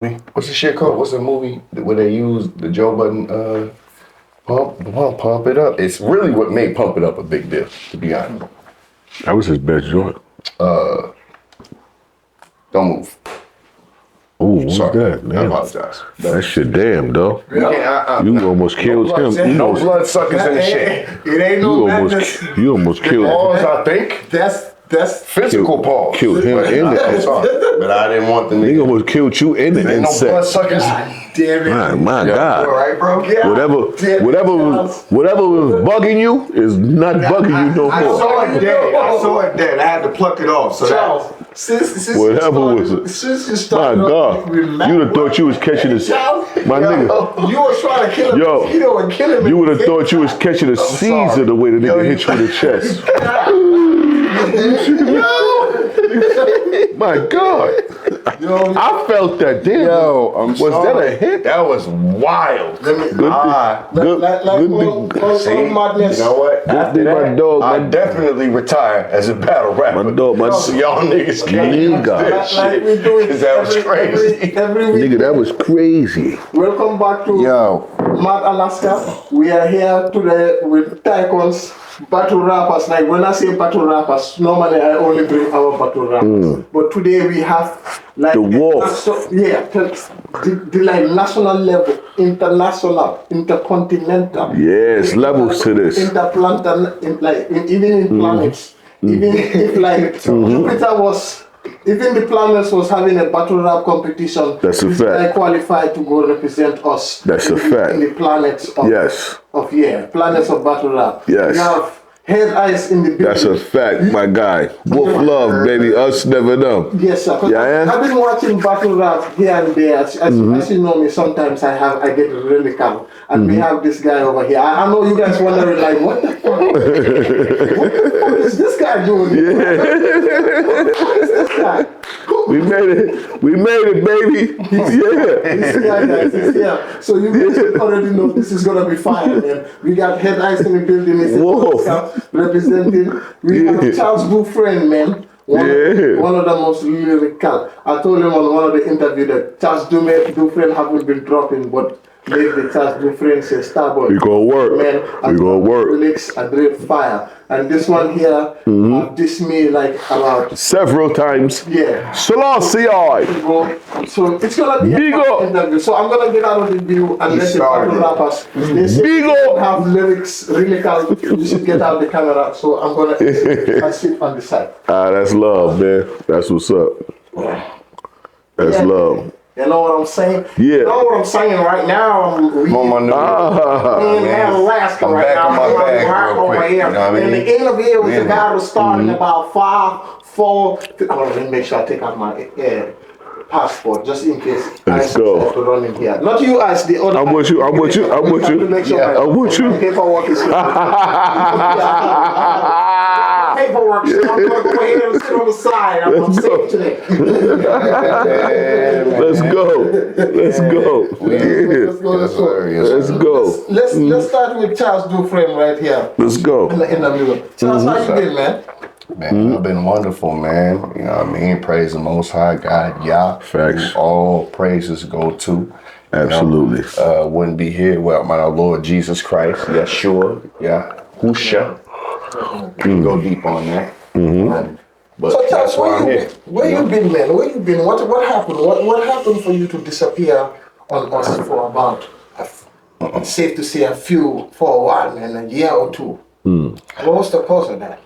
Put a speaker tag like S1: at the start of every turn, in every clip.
S1: What's the shit called? What's the movie where they use the Joe Budden pump it up? It's really what made Pump It Up a big deal, to be honest.
S2: That was his best joint.
S1: Don't move.
S2: Ooh, what's
S1: Sorry,
S2: that?
S1: I
S2: Man?
S1: apologize.
S2: That shit damn, though.
S1: Yeah.
S2: You almost killed him.
S1: No blood suckers in the shit.
S3: It ain't no madness.
S2: You almost killed him.
S1: Pause, I think.
S3: That's
S1: Physical pause.
S2: Killed him in
S1: I'm
S2: the
S1: sorry, but I didn't want the
S2: Nigga
S1: nigga.
S2: almost killed you in the
S1: Ain't no blood
S2: insect.
S1: suckers.
S3: damn it.
S2: My
S1: Yeah.
S2: God.
S3: All right, bro. Yeah.
S2: Whatever was bugging you is not bugging you no
S3: I
S2: more.
S3: saw it dead. I had to pluck it off. So
S4: Charles, since
S2: Whatever
S4: you
S2: was
S4: started,
S2: it.
S4: since you
S2: My
S4: started
S2: God. You'd have thought you was catching this. My nigga.
S4: you was trying to kill a
S2: Yo,
S4: mosquito and kill him.
S2: You would have thought you was catching a Caesar the way the nigga hit you in the chest. My God. I felt that. Damn.
S1: Yo, I'm
S2: was
S1: sorry.
S2: that a hit?
S1: That was wild.
S2: Good.
S1: See, you know what? After
S2: my
S1: that,
S2: dog,
S1: I
S2: my-
S1: definitely retire as a battle rapper.
S2: My dog, my
S1: so y'all niggas can't use
S2: nigga.
S1: that shit.
S4: Like we do it
S1: 'Cause that was crazy.
S4: every week.
S2: Nigga, that was crazy.
S4: Welcome back to
S1: Yo,
S4: Mad Alaska. We are here today with Tycoons, battle rappers. Like when I say battle rappers, normally I only bring our battle rappers. But today we have like
S2: The wolf.
S4: the like national level, international, intercontinental.
S2: Yes, levels to this.
S4: Interplanetary, even in planets. Even if like Jupiter was. Even the planets was having a battle rap competition.
S2: That's a
S4: this
S2: fact.
S4: guy qualified to go represent us.
S2: That's a
S4: in
S2: fact.
S4: In the planets of planets of battle rap.
S2: Yes.
S4: We have head eyes in the building.
S2: That's a fact, my guy. Wolf love, baby. Us never know.
S4: Yes, sir. 'Cause
S2: Yeah,
S4: I've been watching battle rap here and there. As you know me, sometimes I get really calm. And we have this guy over here. I know you guys wondering like, what the fuck? What the fuck is this guy doing? What is this guy?
S2: We made it, baby.
S4: He's here, guys. He's here. So you guys already know this is gonna be fire, man. We got head eyes in the building. It's representing. We have Charles Bufren, man. One of the most lyrical. I told him on one of the interviews that Charles Dufresne haven't been dropping, but lately Charles Dufresne says Starboi.
S2: We gonna work.
S4: Man,
S2: We gonna work.
S4: Lyrics are great fire. And this one here, dissed me like about
S2: Several times.
S4: yeah.
S2: Selassie.
S4: So it's gonna be
S2: Big
S4: a
S2: up.
S4: interview. So I'm gonna get out of the view and let the battle rappers. They say
S2: Big
S4: you
S2: up.
S4: have lyrics really calm. You should get out the camera. So I'm gonna I sit on the side.
S2: That's love, man. That's what's up. That's
S4: Yeah.
S2: love.
S4: You know what I'm saying?
S2: Yeah.
S4: You know what I'm saying right now?
S1: I'm on my new
S4: in Alaska
S1: I'm
S4: right
S1: back
S4: now.
S1: on my
S4: I'm
S1: bag
S4: right
S1: real
S4: over
S1: quick,
S4: here.
S1: you know what I
S4: And
S1: mean?
S4: the interview was
S1: Yeah.
S4: about to start in about 4. I want to make sure I take out my passport just in case.
S2: Let's
S4: I
S2: go.
S4: have to run in here. Not you, as the other.
S2: I'm with you. I'm with you. I'm
S4: We
S2: with
S4: have
S2: you.
S4: to make sure
S1: Yeah,
S4: my-
S2: I'm with you.
S4: my paperwork is. Paperwork. So I'm gonna go ahead and sit on the side. I'm
S2: Let's go.
S4: safe today.
S2: Let's go. Let's go.
S4: Let's go.
S2: Let's go.
S4: Let's start with Charles Dufresne right here
S2: Let's go.
S4: in the middle. Charles, how you been, man?
S1: Man, I've been wonderful, man. You know what I mean? Praise the Most High God, Yah.
S2: Facts.
S1: Who all praises go to.
S2: Absolutely.
S1: Wouldn't be here without my Lord Jesus Christ, Yeshua, Yahusha. We can go deep on that. But
S4: So Charles,
S1: that's why I'm here.
S4: where you been, man? Where you been? What happened? What happened for you to disappear on us for about, safe to say, for a while, man, a year or two? What was the cause of that?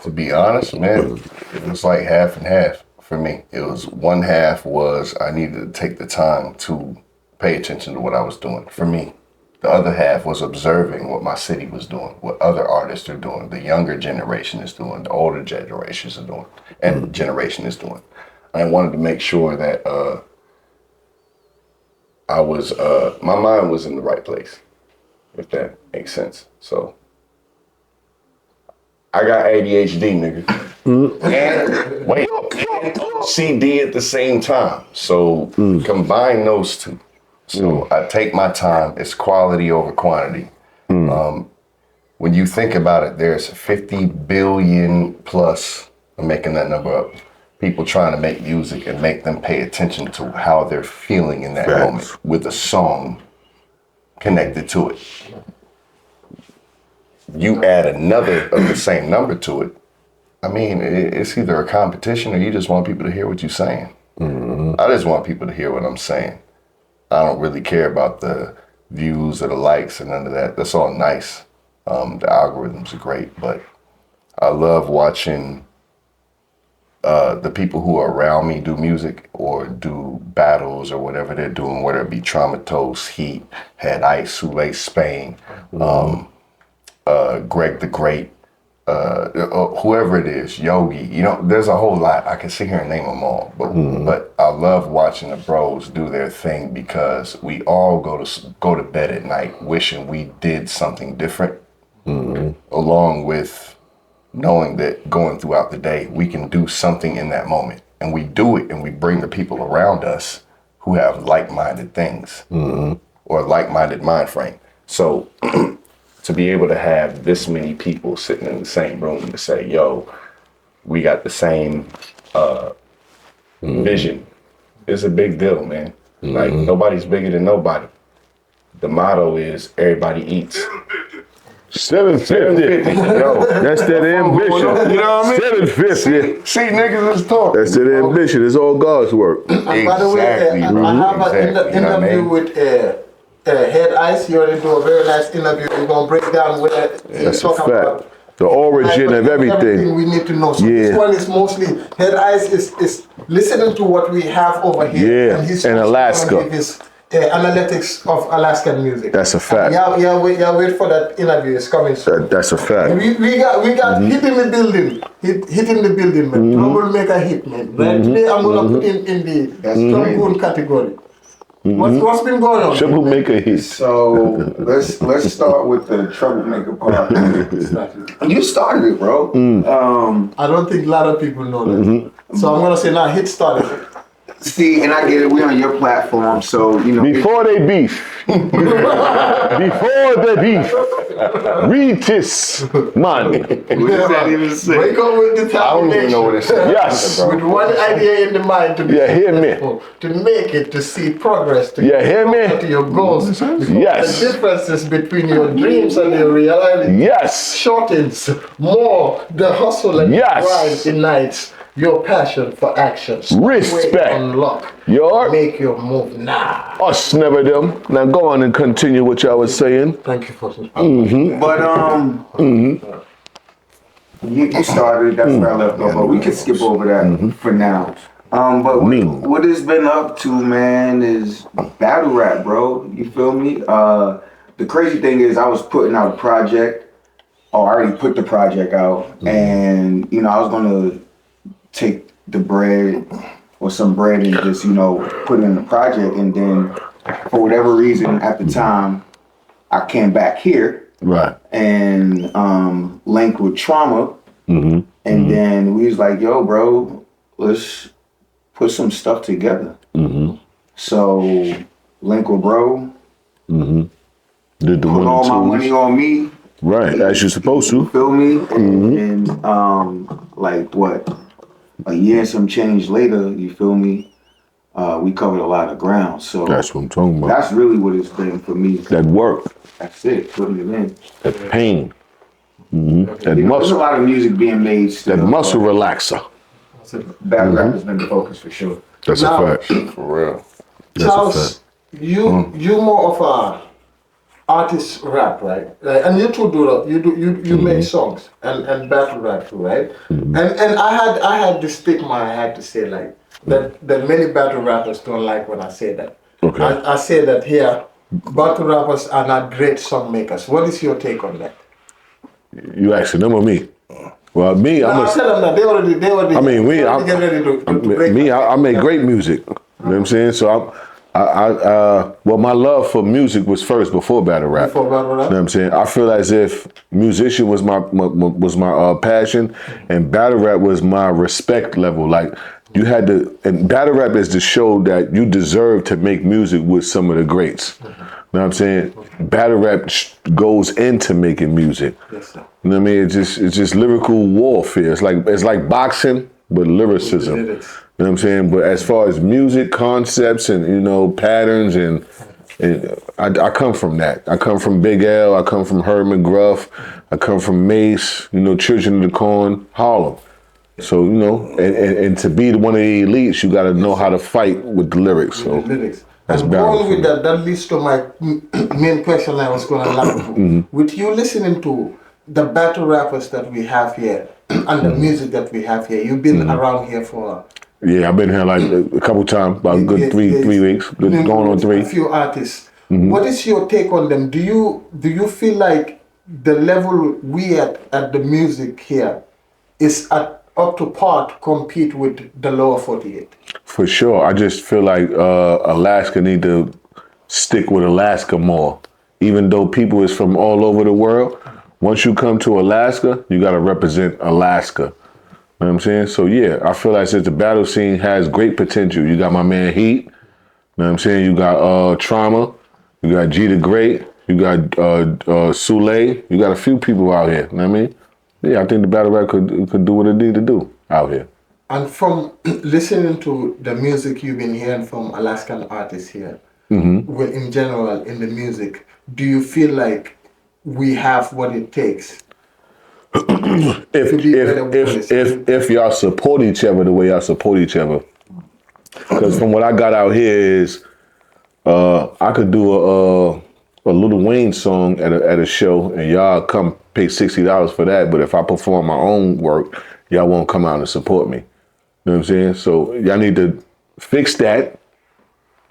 S1: To be honest, man, it was like half and half for me. It was one half was I needed to take the time to pay attention to what I was doing for me. The other half was observing what my city was doing, what other artists are doing, the younger generation is doing, the older generations are doing, and generation is doing. I wanted to make sure that I was, my mind was in the right place, if that makes sense. So I got ADHD, nigga. And wait, and CD at the same time. So combine those two. So I take my time. It's quality over quantity. When you think about it, there's 50 billion plus I'm making that number up. People trying to make music and make them pay attention to how they're feeling in that
S2: Facts.
S1: moment with a song connected to it. You add another of the same number to it. I mean, it's either a competition or you just want people to hear what you're saying. I just want people to hear what I'm saying. I don't really care about the views or the likes and none of that. That's all nice. The algorithms are great, but I love watching the people who are around me do music or do battles or whatever they're doing, whether it be Traumatos, Heat, Head Ice, Sule Spain, Greg the Great, whoever it is, Yogi. You know, there's a whole lot. I can sit here and name them all, but I love watching the bros do their thing because we all go to bed at night wishing we did something different, along with knowing that going throughout the day, we can do something in that moment. And we do it and we bring the people around us who have like-minded things or like-minded mind frame. So to be able to have this many people sitting in the same room to say, yo, we got the same vision, is a big deal, man. Like, nobody's bigger than nobody. The motto is everybody eats.
S2: 750.
S1: Yo,
S2: That's that ambition.
S1: you know what I mean?
S2: 750.
S1: See, niggas is talk.
S2: That's that ambition. It's all God's work.
S4: And by the way,
S1: Exactly, bro.
S4: I have an
S1: Exactly. You know what I
S4: interview
S1: mean?
S4: with Head Ice. You already do a very nice interview. We're going to break down where
S2: That's a fact. The origin of everything.
S4: we need to know. So
S2: Yeah.
S4: this one is mostly, Head Ice is listening to what we have over here.
S2: Yeah,
S4: and he's
S2: in
S4: just
S2: Alaska.
S4: gonna give his analytics of Alaskan music.
S2: That's a fact.
S4: Wait for that interview. It's coming soon.
S2: That's a fact.
S4: We got hit in the building. Hit in the building, man. Troublemaker hit, man. Right today, I'm gonna put in the trombone category. What's been going on?
S2: Troublemaker hit.
S3: So let's start with the troublemaker part. You started it, bro.
S4: I don't think a lot of people know that. So I'm gonna say now, hit started.
S3: See, and I get it. We're on your platform, so you know.
S2: Before they beef. Before the beef. Read this, man.
S3: What does that even say?
S4: Wake up with determination.
S1: I don't even know what it says.
S2: Yes.
S4: With one idea in the mind to be
S2: Yeah, hear me.
S4: successful, to make it, to see progress, to
S2: Yeah, hear me.
S4: to your goals. Because
S2: Yes.
S4: the differences between your dreams and your reality
S2: Yes.
S4: shortens more the hustle and
S2: Yes.
S4: grind ignites your passion for actions.
S2: Respect.
S4: Unlock.
S2: Your
S4: Make your move now.
S2: us never them. Now go on and continue what y'all was saying.
S4: Thank you for
S3: But you started. That's where I left off. But we can skip over that for now. But what it's been up to, man, is battle rap, bro. You feel me? The crazy thing is, I was putting out a project. Oh, I already put the project out, and you know, I was gonna take the bread or some bread and just, you know, put it in the project, and then for whatever reason at the time, I came back here
S2: Right.
S3: and linked with Trauma, and then we was like, yo, bro, let's put some stuff together. So link with bro,
S2: Did the
S3: put
S2: one
S3: all
S2: and
S3: my
S2: twos.
S3: money on me,
S2: Right, as you're supposed to.
S3: feel me? And like what, a year and some change later, you feel me? We covered a lot of ground. So
S2: That's what I'm talking about.
S3: that's really what it's been for me.
S2: That work,
S3: That's it, putting it in.
S2: that pain, that
S3: You know, there's a
S2: muscle,
S3: lot of music being made still.
S2: that muscle relaxer.
S3: Battle rap has been the focus for sure.
S2: That's
S4: Now-
S2: a fact.
S1: For real.
S2: That's a
S4: Charles, you more of a artist rap, right? And you too do that. You make songs and battle rap too, right? And I had this stigma I had to say like that many battle rappers don't like when I say that.
S2: Okay.
S4: I say that here, battle rappers are not great song makers. What is your take on that?
S2: You asking them or me? Well, me, I'm
S4: I
S2: a,
S4: tell them that they already
S2: I mean,
S4: they already get ready to break.
S2: me, I make great music. You know what I'm saying? So well, my love for music was first before battle rap.
S4: Before battle rap?
S2: You know what I'm saying? I feel as if musician was my passion, and battle rap was my respect level. Like You had to, and battle rap is to show that you deserve to make music with some of the greats. You know what I'm saying? Battle rap goes into making music.
S4: Yes, sir.
S2: You know what I mean? It's just lyrical warfare. It's like boxing, but lyricism. You know what I'm saying? But as far as music concepts and patterns and I come from that. I come from Big L. I come from Herb McGruff. I come from Mace. Children of the Corn, Harlem. So and to be one of the elites, you got to know how to fight with the lyrics. So that's
S4: and going with that leads to my main question I was going to land with you listening to the battle rappers that we have here and the music that we have here. You've been around here for.
S2: Yeah, I've been here like a couple times, about a good three weeks, going on 3.
S4: A few artists. What is your take on them? Do you feel like the level we at the music here is up to par to compete with the lower 48?
S2: For sure. I just feel like Alaska need to stick with Alaska more. Even though people is from all over the world, once you come to Alaska, you got to represent Alaska. You know what I'm saying? So yeah, I feel like since the battle scene has great potential, you got my man Heat, you know what I'm saying? You got Trauma, you got G the Great, you got Sule, you got a few people out here, you know what I mean? Yeah, I think the battle rap could do what it need to do out here.
S4: And from listening to the music you've been hearing from Alaskan artists here, well, in general, in the music, do you feel like we have what it takes?
S2: If y'all support each other the way y'all support each other. Because from what I got out here is, I could do a Lil Wayne song at a show, and y'all come pay $60 for that. But if I perform my own work, y'all won't come out and support me. You know what I'm saying? So y'all need to fix that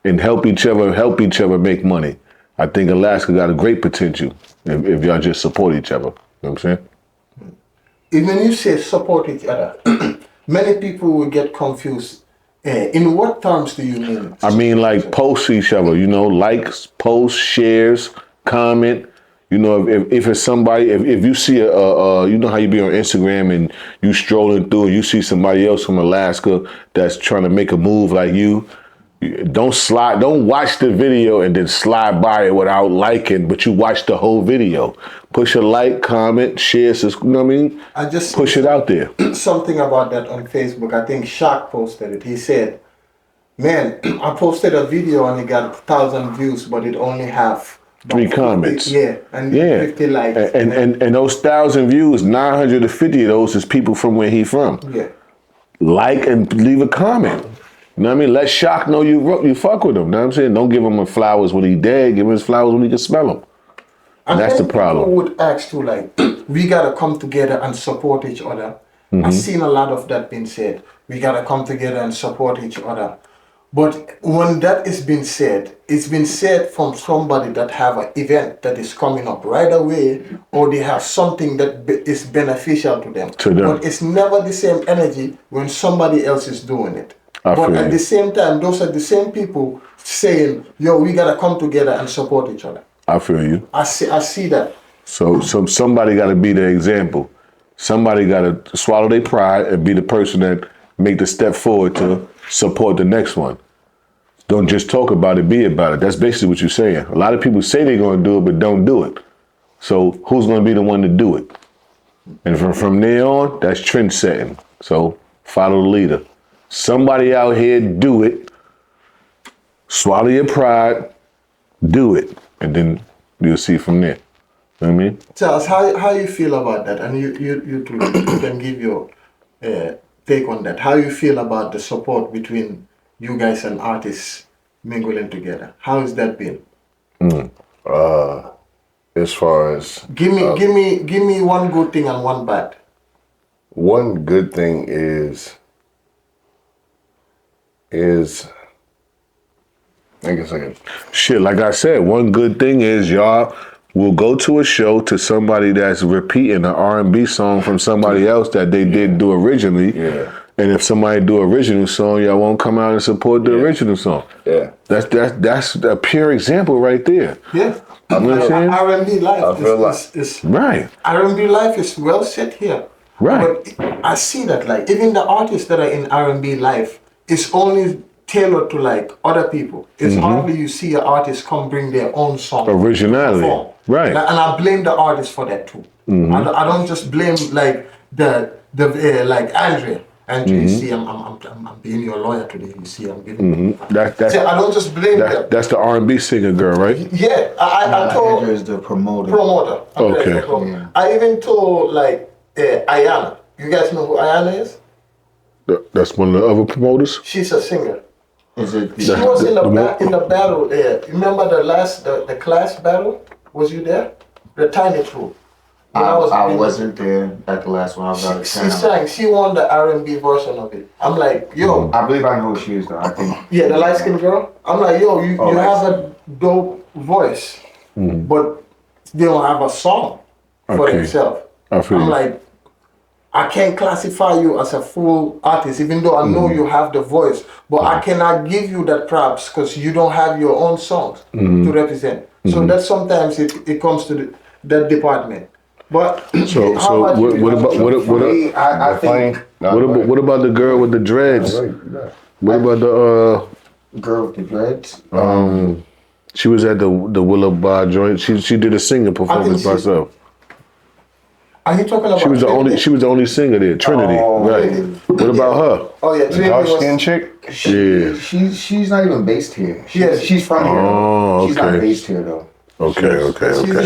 S2: and help each other make money. I think Alaska got a great potential if y'all just support each other. You know what I'm saying?
S4: When you say support each other, many people will get confused. In what terms do you mean?
S2: I mean, like post each other, likes, posts, shares, comment. If it's somebody, if you see how you be on Instagram and you strolling through and you see somebody else from Alaska that's trying to make a move like you, don't watch the video and then slide by it without liking, but you watch the whole video. Push a like, comment, share, you know what I mean?
S4: I just
S2: push it out there.
S4: Something about that on Facebook. I think Shaq posted it. He said, man, I posted a video and it got 1,000 views, but it only have
S2: 3 comments.
S4: 50 likes.
S2: And those 1,000 views, 950 of those is people from where he from.
S4: Yeah.
S2: Like and leave a comment. You know what I mean? Let Shock know you fuck with him. You know what I'm saying? Don't give him flowers when he dead. Give him his flowers when he can smell them. And that's the problem.
S4: People would ask too, like, we gotta come together and support each other. I've seen a lot of that being said. We gotta come together and support each other. But when that is being said, it's been said from somebody that have an event that is coming up right away, or they have something that is beneficial to them. But it's never the same energy when somebody else is doing it. But at the same time, those are the same people saying, yo, we gotta come together and support each other.
S2: I feel you.
S4: I see that.
S2: So somebody gotta be the example. Somebody gotta swallow their pride and be the person that make the step forward to support the next one. Don't just talk about it, be about it. That's basically what you're saying. A lot of people say they're gonna do it, but don't do it. So who's gonna be the one to do it? And from there on, that's trend setting. So follow the leader. Somebody out here do it. Swallow your pride, do it, and then you'll see from there. You know what I mean?
S4: Charles, how you feel about that? And you too, you can give your take on that. How you feel about the support between you guys and artists mingling together? How has that been?
S1: As far as
S4: give me one good thing and one bad.
S1: One good thing is I guess I can.
S2: Shit, like I said, one good thing is y'all will go to a show to somebody that's repeating an R&B song from somebody else that they didn't do originally.
S1: Yeah.
S2: And if somebody do original song, y'all won't come out and support the original song.
S1: Yeah.
S2: That's a pure example right there.
S4: Yeah.
S2: You know what I'm saying?
S4: R&B life is
S2: right.
S4: R&B life is well set here.
S2: Right.
S4: But I see that like even the artists that are in R&B life, it's only tailored to like other people. It's hardly you see an artist come bring their own song.
S2: Originality.
S4: Perform.
S2: Right.
S4: And I blame the artist for that too. I don't just blame like the like Andrea. Andrea, you see, I'm being your lawyer today. You see, I'm giving. See, I don't just blame them.
S2: That's the R&B singer girl, right?
S4: Yeah, I told
S3: Andrea is the promoter.
S2: Okay.
S4: Yeah. I even told like Ayana. You guys know who Ayana is?
S2: That's one of the other promoters.
S4: She's a singer.
S3: Is it?
S4: She was in the battle. Remember the class battle? Was you there? The tiny crew.
S3: I wasn't there at the last one. I was
S4: She sang. She won the R&B version of it. I'm like, yo.
S3: I believe I know who she is though. I think.
S4: Yeah, the light skinned girl. I'm like, yo, you have a dope voice, but they don't have a song for themselves. I'm like, I can't classify you as a full artist, even though I know you have the voice, but I cannot give you that props because you don't have your own songs to represent. So that sometimes it comes to that department. But
S2: So what about the girl with the dreads? What about the
S3: girl with the dreads?
S2: she was at the Willow Bar joint. She did a singing performance by herself.
S4: Are you talking about?
S2: She was the only singer there, Trinity. Right. What about her?
S4: Oh yeah,
S1: The
S4: Trinity
S1: dark
S4: was.
S1: skin chick?
S3: She's not even based here.
S4: Yes.
S3: She's from here.
S2: Oh,
S3: She's not
S2: okay.
S3: based here though.
S2: Okay.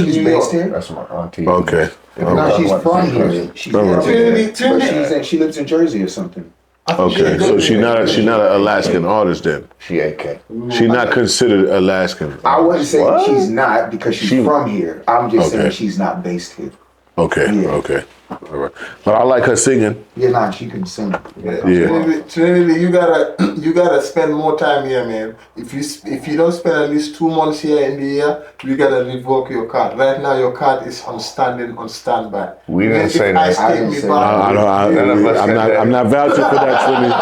S3: She's based here.
S1: That's my auntie.
S2: Okay.
S3: No, she's from here. She's
S4: Trinity.
S3: she lives in Jersey or something.
S2: Okay. So she's not an Alaskan artist then.
S1: She AK.
S2: She's not considered Alaskan.
S3: I wouldn't say she's not because she's from here. I'm just saying she's not based here.
S2: Okay.
S3: Yeah.
S2: Okay. All right. But I like her singing.
S3: Yeah, nah, she can sing.
S2: Yeah.
S4: Trinity, you gotta spend more time here, man. If you don't spend at least 2 months here in the year, you gotta revoke your card. Right now, your card is on standby.
S1: We didn't say that.
S3: I didn't say that.
S2: I'm not vouching for that, Trinity.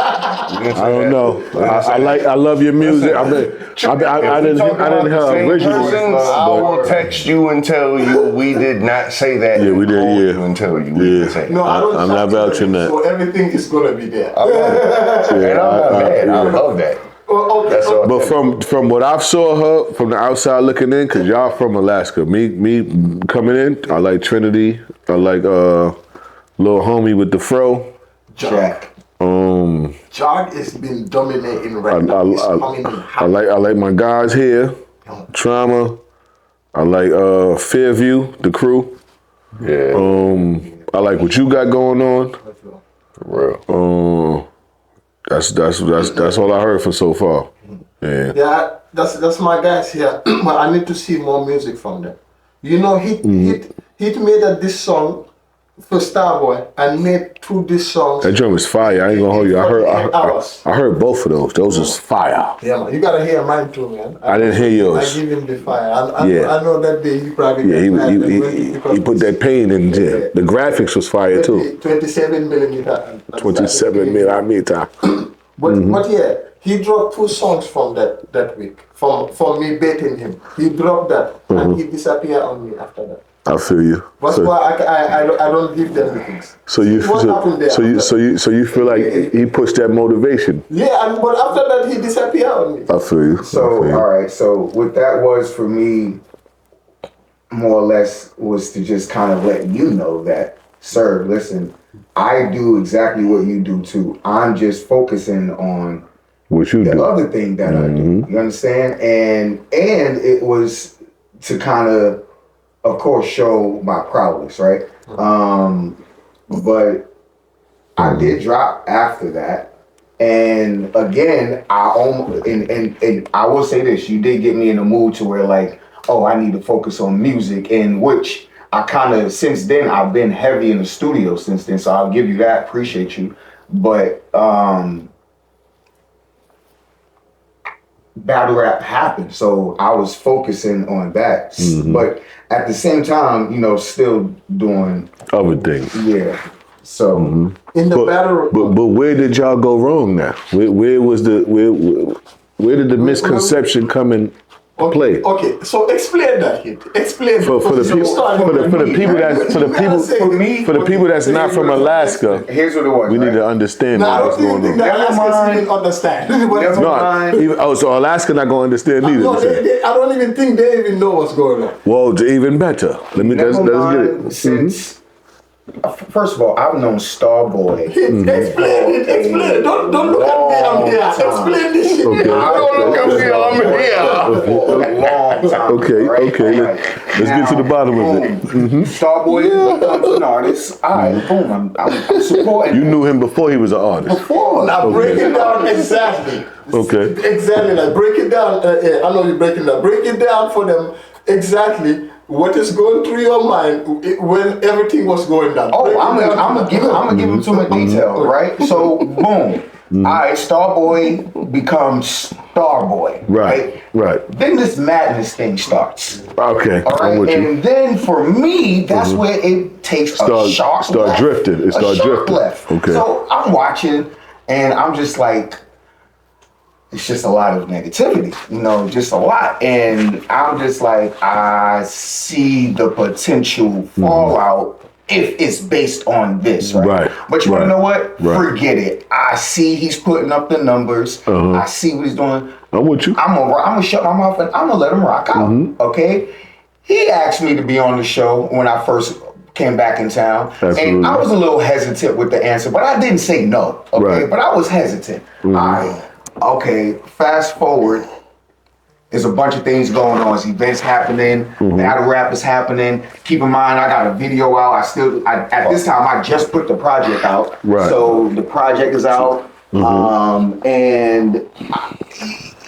S2: I don't know. I love your music. I didn't have originals.
S1: I will text you and tell you we did not say that.
S2: Yeah, we did. Yeah.
S1: And tell you we didn't say that.
S4: No, I don't.
S2: I'm not vouching that.
S4: So everything is gonna be there.
S1: I love it. And I'm not mad. I love that.
S4: Okay.
S1: That's all.
S2: But from what I've saw her from the outside looking in, cause y'all from Alaska. Me coming in, I like Trinity. I like little homie with the fro.
S3: Jack.
S4: Jack has been dominating right now. He's coming in hot.
S2: I like my guys here. Trauma. I like Fairview, the crew.
S1: Yeah.
S2: I like what you got going on.
S1: For real.
S2: That's all I heard for so far. Yeah.
S4: Yeah, that's my guys here. But I need to see more music from them. You know, Hit made this song for Starboi and made 2 this songs.
S2: That drum is fire. I ain't gonna hold you. I heard both of those. Those is fire.
S4: Yeah, man. You gotta hear mine too, man.
S2: I didn't hear yours.
S4: I give him the fire. I know that day he probably
S2: he put that pain in there. The graphics was fire too.
S4: 27 millimeter.
S2: 27 millimeter.
S4: But yeah, he dropped 2 songs from that week. From me baiting him. He dropped that and he disappeared on me after that.
S2: I feel you.
S4: That's why I don't give them the things.
S2: So you feel like he pushed that motivation.
S4: Yeah, but after that he disappeared on me.
S2: I feel you.
S3: So all right. So what that was for me, more or less, was to just kind of let you know that, sir, listen, I do exactly what you do too. I'm just focusing on
S2: what you
S3: the
S2: do.
S3: other thing that I do. You understand? And it was to kind of course, show my prowess, right? But I did drop after that, and again, I almost and I will say this: you did get me in a mood to where like, oh, I need to focus on music, in which I kind of since then I've been heavy in the studio since then, so I'll give you that. Appreciate you, but battle rap happened, so I was focusing on that, but at the same time, you know, still doing
S2: other things.
S3: Yeah. So
S4: in the battle,
S2: but where did y'all go wrong now? Where did the misconception come in Play.
S4: Okay, so explain that. Explain
S2: For the people that's not from Alaska,
S3: Here's what it was.
S2: we need to understand
S4: No, I
S2: what's
S4: don't even
S2: going
S4: think
S2: on.
S4: that
S3: Never
S4: Alaskans
S3: mind.
S4: even understand.
S3: Never
S2: No,
S3: mind.
S2: so Alaska not gonna understand either.
S4: No,
S2: you say.
S4: I don't even think they even know what's going on.
S2: Well, even better. Let's get it.
S3: Since first of all, I've known Starboi.
S4: Explain it. Don't look at me. I'm here. Explain this shit.
S2: Okay.
S1: Don't look at me, I'm here.
S3: For a long time.
S2: Okay,
S3: right?
S2: okay.
S3: Right.
S2: Let's get to the bottom of it.
S3: Starboi becomes an artist. All right, boom. I'm supporting.
S2: You knew him before he was an artist.
S4: Before, now break it down exactly.
S2: Okay.
S4: Exactly. Like break it down. I know you're breaking it down. Break it down for them exactly. What is going through your mind when everything was going down?
S3: Oh, I'm gonna give him to in detail, right? So, boom. All right, Starboi becomes Starboi,
S2: Right.
S3: Then this madness thing starts.
S2: Okay.
S3: All right,
S2: I'm with you.
S3: and then for me, that's where it takes a sharp left.
S2: Drifting. It start
S3: sharp
S2: drifting.
S3: left.
S2: Okay.
S3: So I'm watching, and I'm just like, it's just a lot of negativity, just a lot. And I'm just like, I see the potential fallout if it's based on this, right?
S2: Right,
S3: But you want to know what?
S2: right.
S3: Forget it. I see he's putting up the numbers. I see what he's doing.
S2: I'm with you.
S3: I'm gonna shut my mouth and I'm gonna let him rock out. Okay. He asked me to be on the show when I first came back in town.
S2: Absolutely.
S3: And I was a little hesitant with the answer, but I didn't say no. Okay.
S2: Right.
S3: But I was hesitant. All right. Okay. Fast forward. There's a bunch of things going on. There's events happening. Battle rap is happening. Keep in mind, I got a video out. At this time, I just put the project out.
S2: Right.
S3: So the project is out. And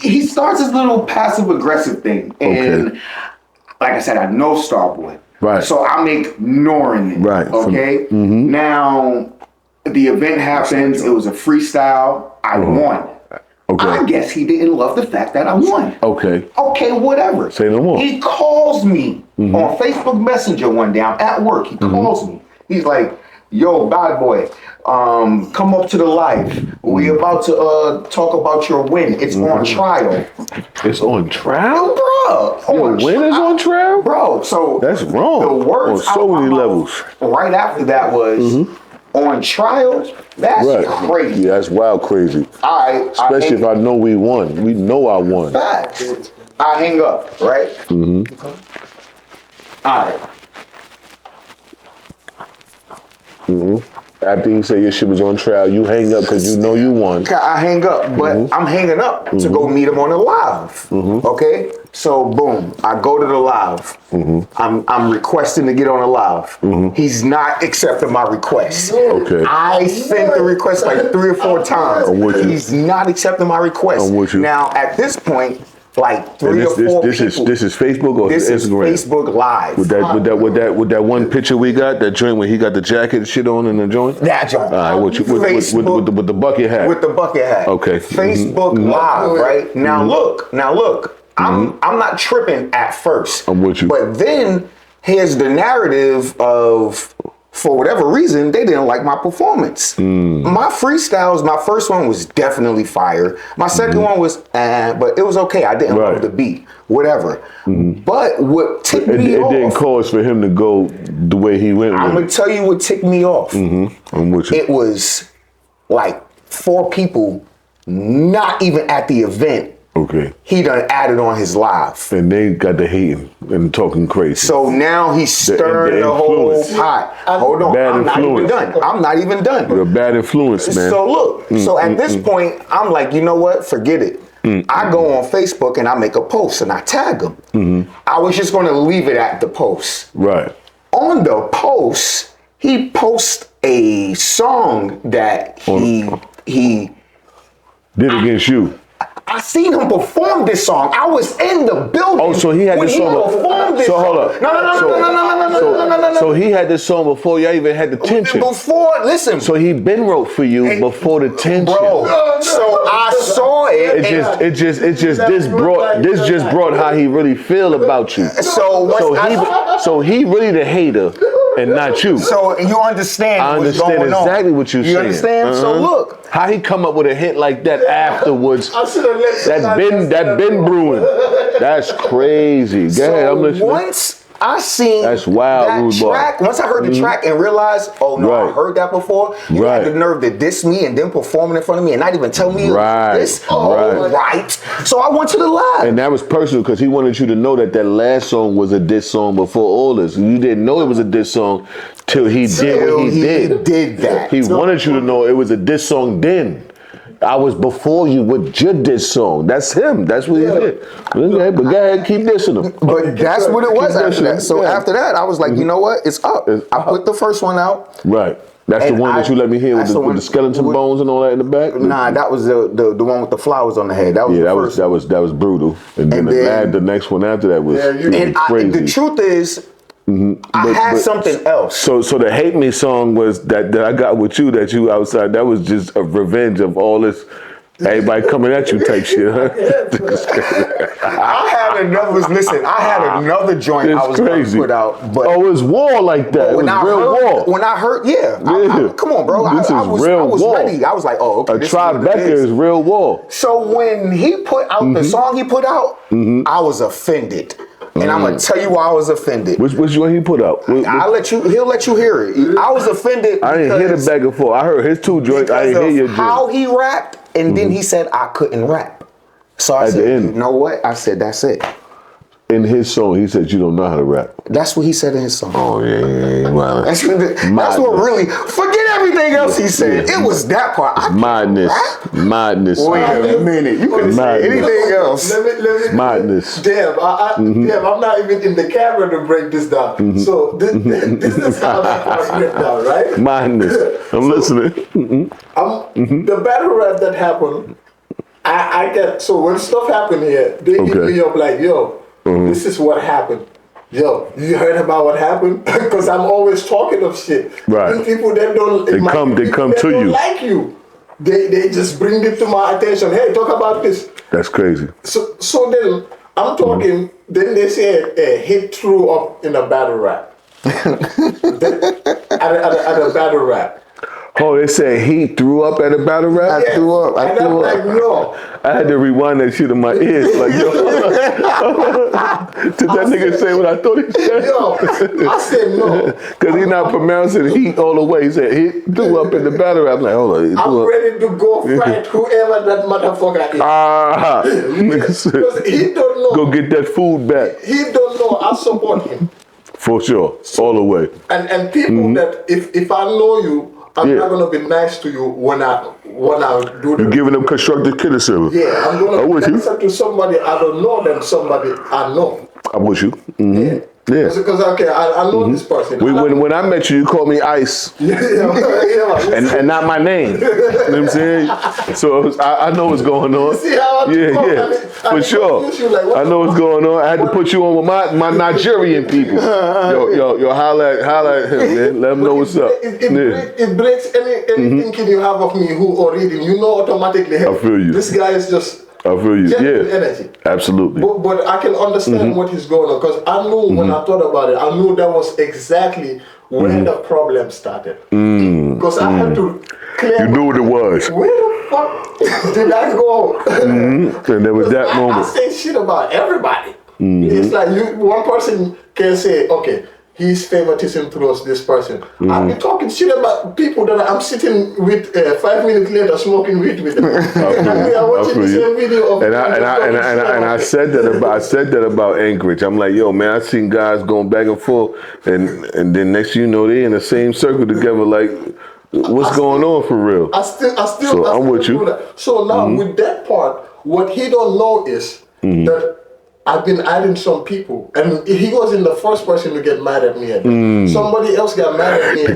S3: he starts his little passive aggressive thing. And like I said, I know Starboi.
S2: Right.
S3: So I'm ignoring it.
S2: Right.
S3: Okay. Now the event happens. It was a freestyle. I won.
S2: Okay.
S3: I guess he didn't love the fact that I won.
S2: Okay.
S3: Okay, whatever.
S2: Say no more.
S3: He calls me on Facebook Messenger one day. I'm at work. He calls me. He's like, yo, bad boy, come up to the live. We about to talk about your win. It's on trial.
S2: It's on trial?
S3: Bro.
S2: Your win is on trial?
S3: Bro, so
S2: That's wrong.
S3: The words
S2: on so
S3: out
S2: many
S3: my
S2: levels.
S3: mouth right after that was on trial. That's crazy.
S2: Yeah, that's wild crazy. Especially if I know we won. We know I won.
S3: Facts. I hang up, right? All right.
S2: After you say your shit was on trial, you hang up because you know you won.
S3: I hang up, but I'm hanging up to go meet him on the live. Okay? So boom, I go to the live. I'm requesting to get on the live. He's not accepting my request.
S2: Okay.
S3: I sent the request like 3 or 4 times.
S2: I'm with you.
S3: He's not accepting my request.
S2: I'm with you.
S3: Now at this point, like 3 or 4 people.
S2: This is Facebook or
S3: This is
S2: Instagram?
S3: Facebook Live.
S2: With that one picture we got, that joint where he got the jacket and shit on in the joint?
S3: That joint.
S2: All right, with the bucket hat.
S3: With the bucket hat.
S2: Okay.
S3: Facebook Live, right? Now look. I'm not tripping at first.
S2: I'm with you.
S3: But then here's the narrative of, for whatever reason, they didn't like my performance. My freestyles, my first one was definitely fire. My second one was, but it was okay. I didn't love the beat, whatever. But what ticked me off.
S2: It didn't cause for him to go the way he went.
S3: I'm going to tell you what ticked me off.
S2: I'm with you.
S3: It was like 4 people not even at the event.
S2: Okay.
S3: He done added on his live.
S2: And they got the hating and talking crazy.
S3: So now he's stirring the whole pot. Hold on, I'm not even done.
S2: You're a bad influence, man.
S3: So look, so at this point, I'm like, you know what? Forget it. I go on Facebook and I make a post and I tag him. I was just going to leave it at the post.
S2: Right.
S3: On the post, he posts a song that he
S2: did against you.
S3: I seen him perform this song. I was in the building.
S2: Oh, so he had this song. Hold up.
S3: No.
S2: So he had this song before y'all even had the tension.
S3: Listen.
S2: So he been wrote for you before the tension.
S3: Bro. So I saw it.
S2: This just brought how he really feel about you. So he really the hater and not you.
S3: So you understand
S2: I
S3: what's
S2: understand
S3: going on.
S2: exactly what you're saying.
S3: You understand? So look.
S2: How he come up with a hit like that afterwards?
S4: I should have let
S2: That been brewing. That's crazy. Go ahead, I'm listening.
S5: Once I seen
S2: That's wild,
S5: that
S2: Rude Boy.
S5: track, once I heard the track and realized, oh no, I
S2: Right.
S5: heard that before. You had the nerve to diss me and then perform in front of me and not even tell me
S2: Right,
S5: this. Oh,
S2: right.
S5: right. So I went to the live.
S2: And that was personal because he wanted you to know that that last song was a diss song before all this. You didn't know it was a diss song till he did what he did.
S5: did that.
S2: He wanted you to know it was a diss song then. I was before you with your diss song. That's him. That's what he did. Okay, but go ahead, keep dissing him.
S5: But that's what it was
S2: Keep
S5: after
S2: dissing
S5: that.
S2: him.
S5: So
S2: Yeah.
S5: after that, I was like, you know what? It's up. I put the first one out.
S2: Right. That's the
S5: And
S2: one that you let me hear with
S5: that's
S2: the,
S5: the one
S2: with the skeleton
S5: with-
S2: bones and all that in the back.
S5: Nah, that was the one with the flowers on the head. That was
S2: Yeah,
S5: the
S2: that
S5: first
S2: was that was brutal. And then,
S5: And then-
S2: the next one after that was,
S4: Yeah, you-
S2: was
S5: And
S2: crazy.
S5: the truth is, I had something else.
S2: So the Hate Me song was that I got with you, that you outside, that was just a revenge of all this everybody coming at you type shit, huh?
S5: I had another joint I
S2: It's
S5: was going to
S2: crazy.
S5: put out, but
S2: Oh, it was war like that. It was real war.
S5: when I heard, come on, bro.
S2: This
S5: I
S2: is
S5: was
S2: real war.
S5: ready. I was like, oh, okay.
S2: A
S5: this is what it
S2: Tribeca is real war.
S5: So when he put out the song he put out, I was offended. And I'm gonna tell you why I was offended.
S2: Which one he put out?
S5: He'll let you hear it. I was offended.
S2: I didn't hear the back and forth. I heard his two joints. I didn't hear your joint.
S5: How he rapped, and then he said I couldn't rap. So I
S2: At the
S5: said,
S2: end.
S5: you know what? I said, that's it.
S2: In his song, he said you don't know how to rap.
S5: That's what he said in his song.
S2: Oh yeah. Well,
S5: That's what really. Forget everything else he said. It was that part. I
S2: madness.
S5: rap?
S2: Madness.
S5: Wait a minute. You couldn't say
S2: Madness.
S5: anything else.
S4: Let me,
S2: Madness.
S4: Damn, damn, I'm not even in the camera to break this down. So this is how I break down, right?
S2: Madness. I'm listening.
S4: The battle rap that happened, I get, so when stuff happened here, they hit
S2: Okay.
S4: me up like, yo, this is what happened. Yo, you heard about what happened? Because I'm always talking of shit.
S2: Right.
S4: And people that don't,
S2: They come to
S4: don't
S2: you.
S4: like you. They just bring it to my attention. Hey, talk about this.
S2: That's crazy.
S4: So then I'm talking. Then they say hit threw up in a battle rap. at a battle rap.
S2: Oh, they said he threw up at a battle rap?
S5: I threw up.
S4: And I'm like, no.
S2: I had to rewind that shit in my ears. Like, yo. Did that nigga say what I thought he said?
S4: Yo, I said no.
S2: Because he not pronouncing heat all the way. He said he threw up in the battle rap. I'm like, hold on. He
S4: I'm
S2: threw up.
S4: ready to go fight whoever that motherfucker is.
S2: Ah. Nigga said,
S4: Because he don't know.
S2: go get that food back.
S4: He don't know. I support him.
S2: For sure. All the way.
S4: And people that if I know you, I'm
S2: Yeah.
S4: not gonna be nice to you when I do
S2: You
S4: the
S2: giving them constructive criticism.
S4: yeah, I'm gonna
S2: I'm
S4: be
S2: with you.
S4: nicer to somebody I don't know than somebody I know.
S2: I'm with you. Mm-hmm. Yeah.
S4: Because okay, I know this person.
S2: When I met you, you called me Ice. And not my name. You know what I'm saying? So I know what's going on.
S4: See how I
S2: Yeah,
S4: talk?
S2: yeah. For sure. I know what's going on. I had to put you on with my Nigerian people. Yo, holla at him, man. Let him know what's up.
S4: It breaks any thinking you have of me who or reading. You know automatically. Hey,
S2: I feel you.
S4: This guy is just
S2: I feel you.
S4: genuine
S2: Yeah.
S4: energy.
S2: Absolutely.
S4: But I can understand what is going on because I knew when I thought about it, I knew that was exactly where the problem started. Because I had to clear.
S2: You knew what it was.
S4: Where the fuck did I go?
S2: And there was that
S4: I
S2: moment.
S4: say shit about everybody. It's like one person can say, okay, his favoritism towards this person. I'll be talking shit about people that I'm sitting with 5 minutes later smoking weed with them. We are watching the same video of
S2: And I said that about Anchorage. I'm like, yo, man, I seen guys going back and forth, and then next thing you know, they in the same circle together. Like, what's going on for real?
S4: I still
S2: I'm with you.
S4: do that. So now with that part, what he don't know is that I've been adding some people, and he wasn't the first person to get mad at me. Somebody else got mad at me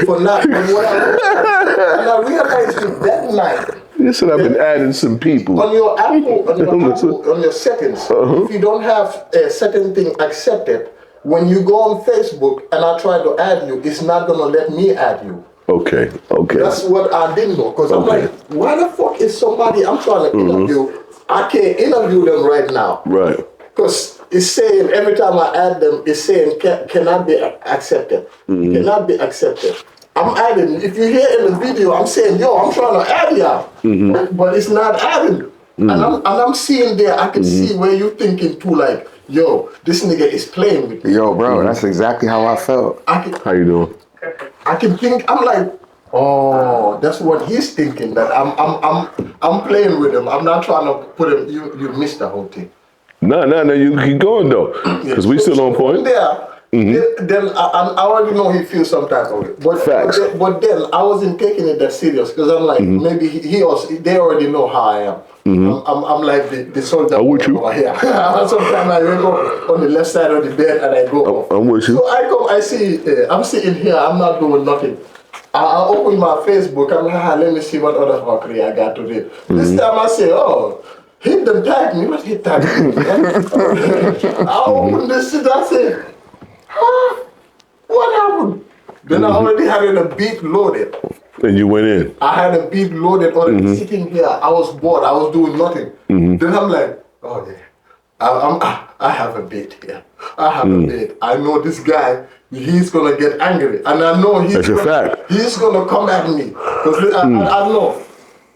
S4: for not. But what and I realized that night.
S2: You said I've been adding some people.
S4: On your Apple, on your settings, if you don't have a certain thing accepted, when you go on Facebook and I try to add you, it's not gonna let me add you.
S2: Okay.
S4: That's what I didn't know, because I'm like, why the fuck is somebody I'm trying to interview? I can't interview them right now.
S2: Right.
S4: Because it's saying every time I add them, it's saying cannot be accepted. Cannot be accepted. I'm adding. If you hear in the video, I'm saying, yo, I'm trying to add y'all. But it's not adding. And I'm seeing there, I can see where you thinking too, like, yo, this nigga is playing with me.
S5: Yo, bro, that's exactly how I felt.
S2: How you doing?
S4: I can think, I'm like, oh, that's what he's thinking, that I'm playing with him. I'm not trying to put him, you missed the whole thing.
S2: No, you keep going though, because we still on point.
S4: Then I already know he feels some type of it.
S2: Facts.
S4: But then I wasn't taking it that serious because I'm like, maybe they already know how I am. I'm like the soldier.
S2: I'm with you.
S4: Here. Sometimes I wake up on the left side of the bed and I go off.
S2: I'm with you.
S4: So I come, I see, I'm sitting here, I'm not doing nothing. I open my Facebook, I'm like, let me see what other fuckery I got today. This time I say, oh, he done tagged me. What he tagged me? I open this shit, I say, huh? What happened? Then I already had a beat loaded.
S2: And you went in.
S4: I had a beat loaded already sitting here. I was bored. I was doing nothing. Then I'm like, oh yeah, I have a beat here. I have a beat. I know this guy. He's gonna get angry, and I know he's gonna come at me because I know.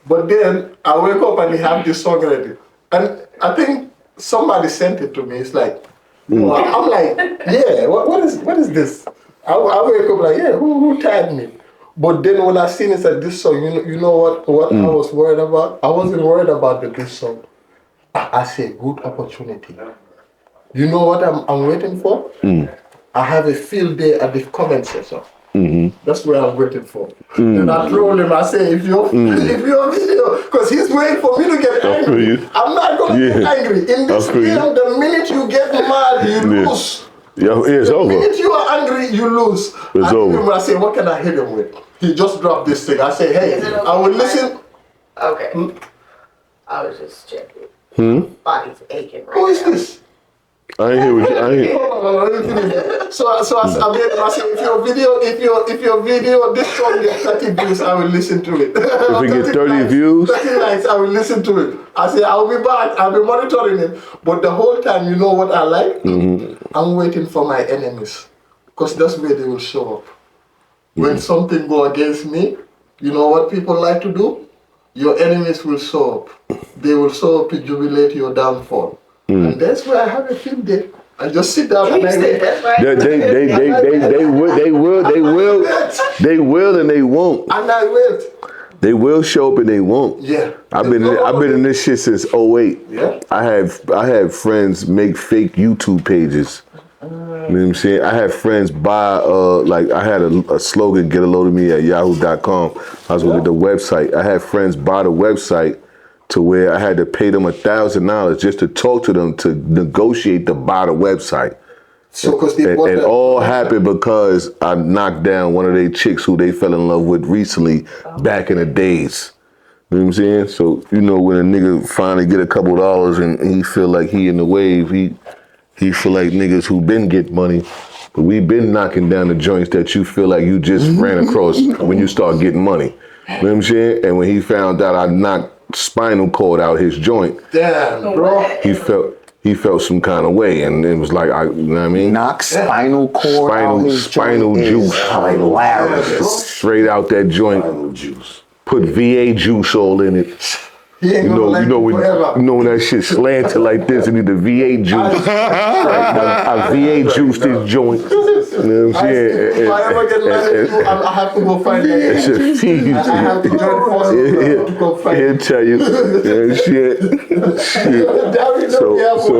S4: But then I wake up and he have this song ready, and I think somebody sent it to me. It's like, I'm like, yeah, what is this? I wake up like, yeah, who tagged me? But then when I seen it said this song, you know what I was worried about? I wasn't worried about this song. I say good opportunity. You know what I'm waiting for? I have a field day at the comment section. That's where I'm waiting for. And I told him, I say, if your video, because he's waiting for me to get angry. I'm not going to get angry. In this game, the minute you get mad, you lose.
S2: Yeah, it's over.
S4: The minute you are angry, you lose.
S2: It's over.
S4: I say, what can I hit him with? He just dropped this thing. I say, hey, I will listen.
S6: Okay. I was just checking. Body's aching right now.
S4: Who is this?
S2: I ain't hear what you. I ain't.
S4: So I made him. I said, if your video, this song gets 30 views, I will listen to it.
S2: If it gets 30 views,
S4: 30 likes, I will listen to it. I say, I'll be back. I'll be monitoring it. But the whole time, you know what I like? I'm waiting for my enemies, because that's where they will show up. When something go against me, you know what people like to do? Your enemies will show up. They will show up to jubilate your downfall. And that's where I have a field day. I just sit down and I wait.
S2: they will and they won't.
S4: And I wait.
S2: They will show up and they won't.
S4: Yeah.
S2: I've been in this shit since 08.
S4: Yeah.
S2: I have friends make fake YouTube pages. You know what I'm saying? I had friends buy like I had a slogan, get a load of me at yahoo.com. I was looking at the website. I had friends buy the website to where I had to pay them $1,000 just to talk to them to negotiate to buy the website.
S4: So,
S2: it all happened because I knocked down one of their chicks who they fell in love with recently back in the days. You know what I'm saying? So, you know, when a nigga finally get a couple dollars and he feel like he in the wave, he feel like niggas who been get money, but we been knocking down the joints that you feel like you just ran across when you start getting money. You know what I'm saying? And when he found out I knocked spinal cord out his joint,
S4: damn, bro,
S2: he felt some kind of way, and it was like, you know what I mean?
S5: Knock spinal cord out his
S2: spinal
S5: joint
S2: juice,
S5: hilarious.
S2: straight out that joint. Spinal juice. Put VA juice all in it. You know when that shit slanted like this, you need the VA juice. I VA juiced this joint. You know what I'm saying?
S4: If I ever get married, I have to go find that.
S2: It's a feed.
S4: I have to go find it.
S2: He'll tell you. Shit. So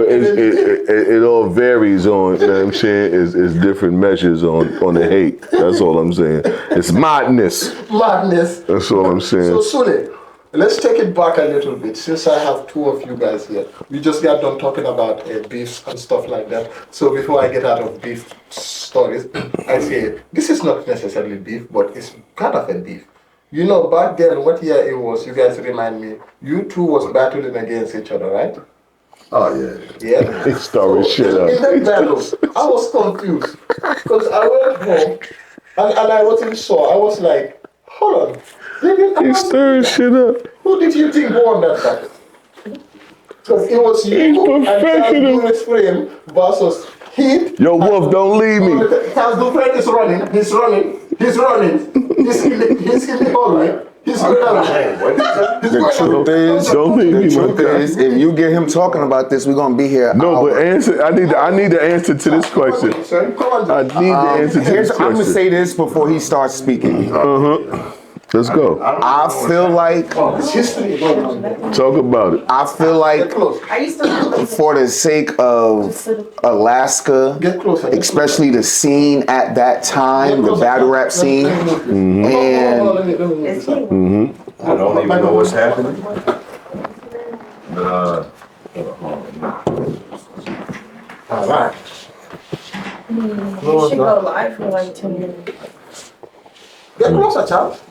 S2: it all varies on, you know what I'm saying? It's different measures on the hate. That's all I'm saying. It's madness.
S4: Madness.
S2: That's all I'm saying.
S4: So Sule, let's take it back a little bit, since I have two of you guys here. We just got done talking about beefs and stuff like that. So before I get out of beef stories, I say, this is not necessarily beef, but it's kind of a beef. You know, back then, what year it was, you guys remind me, you two was battling against each other, right?
S1: Oh, yeah.
S4: Yeah.
S2: They started shit up.
S4: In that battle, I was confused. Because I went home, and I wasn't sure. I was like, hold on.
S2: He stirring shit up.
S4: Who did you think won that battle? Because it was you and Charles Frame versus Heat.
S2: Yo, Wolf, don't leave me.
S4: Charles Dufresne is running. He's in the hole, right? He's going to
S3: The truth is,
S2: Don't make me
S3: truth is, if you get him talking about this, we're gonna be here.
S2: No, but answer. I need the answer to this question. I need the answer to this
S3: I'm gonna
S2: question.
S3: say this before he starts speaking.
S2: Let's go.
S3: I feel like
S4: It's history.
S2: Talk about it.
S3: I feel like
S6: I used to
S3: for the sake of Alaska,
S4: Get closer.
S3: especially the scene at that time, the battle rap scene, and
S6: It's me.
S1: I don't even know what's happening. But
S4: All right.
S6: You should go live for like 10 minutes.
S4: Get closer, Charles.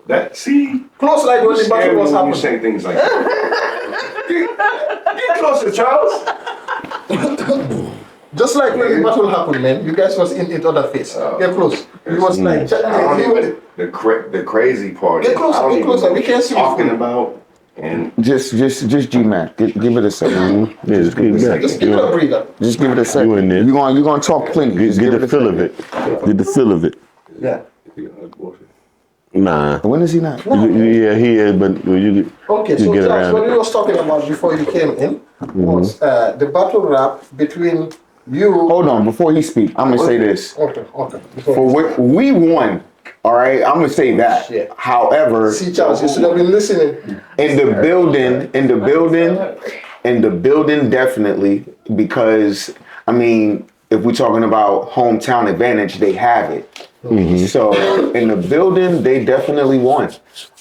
S1: that see,
S4: Close like when the battle was
S1: you
S4: happening.
S1: say things like that. Get closer, Charles.
S4: Just like when the battle happened, man. You guys was in each other face. Get close. He was like,
S1: The crazy part.
S4: Get
S1: is,
S4: closer,
S1: I don't
S4: get
S1: even
S4: closer.
S1: know
S4: We
S1: what
S4: can't
S1: you're
S4: see what's
S1: talking
S4: going
S1: about. And
S3: just G-Man, give it a second.
S2: Yeah, just keep back.
S4: just give it a breather.
S3: Just give it a second.
S2: You in there.
S3: You gonna talk plenty.
S2: Get,
S3: Just
S2: get
S3: give
S2: the
S3: it a
S2: feel
S3: second.
S2: of it. Get the feel of it.
S4: Yeah.
S2: Nah.
S3: When is he not?
S2: Yeah, he is, but you
S4: Okay,
S2: you
S4: so
S2: get
S4: Charles,
S2: around
S4: what
S2: it.
S4: we was talking about before you came in was the battle rap between you.
S3: Hold on, before he speak, I'm gonna say this.
S4: Okay.
S3: For we won. All right, I'm gonna say that.
S4: Yeah.
S3: However,
S4: See, Charles, you should have been listening.
S3: in the building, definitely, because I mean, if we're talking about hometown advantage, they have it. So in the building, they definitely won,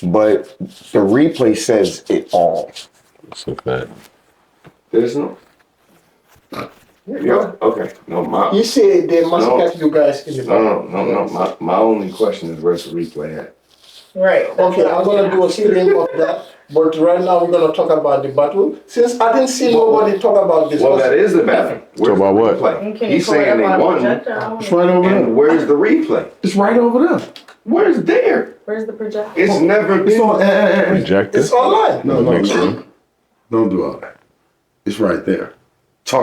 S3: but the replay says it all.
S2: That's a fact.
S1: there's no. Yeah. Okay. No,
S4: You say they must catch you guys in the battle.
S1: no. My only question is where's the replay at?
S6: Right.
S4: Okay, I'm gonna do a stream of that, but right now we're gonna talk about the battle. Since I didn't see nobody talk about this.
S1: Well, that is the battle. Where's
S2: about
S1: the
S2: what?
S1: replay?
S6: Can
S1: He's
S6: you pull it
S1: saying they
S6: up on a
S1: won.
S6: projector? I
S1: It's
S6: wanna-
S1: right over there. And where's the replay?
S7: It's right over there.
S1: Where's there?
S6: Where's the projector?
S1: It's never been.
S7: It's on,
S2: Projector.
S4: It's online.
S7: no,
S2: Next
S7: no.
S2: one.
S7: Don't do all that. It's right there.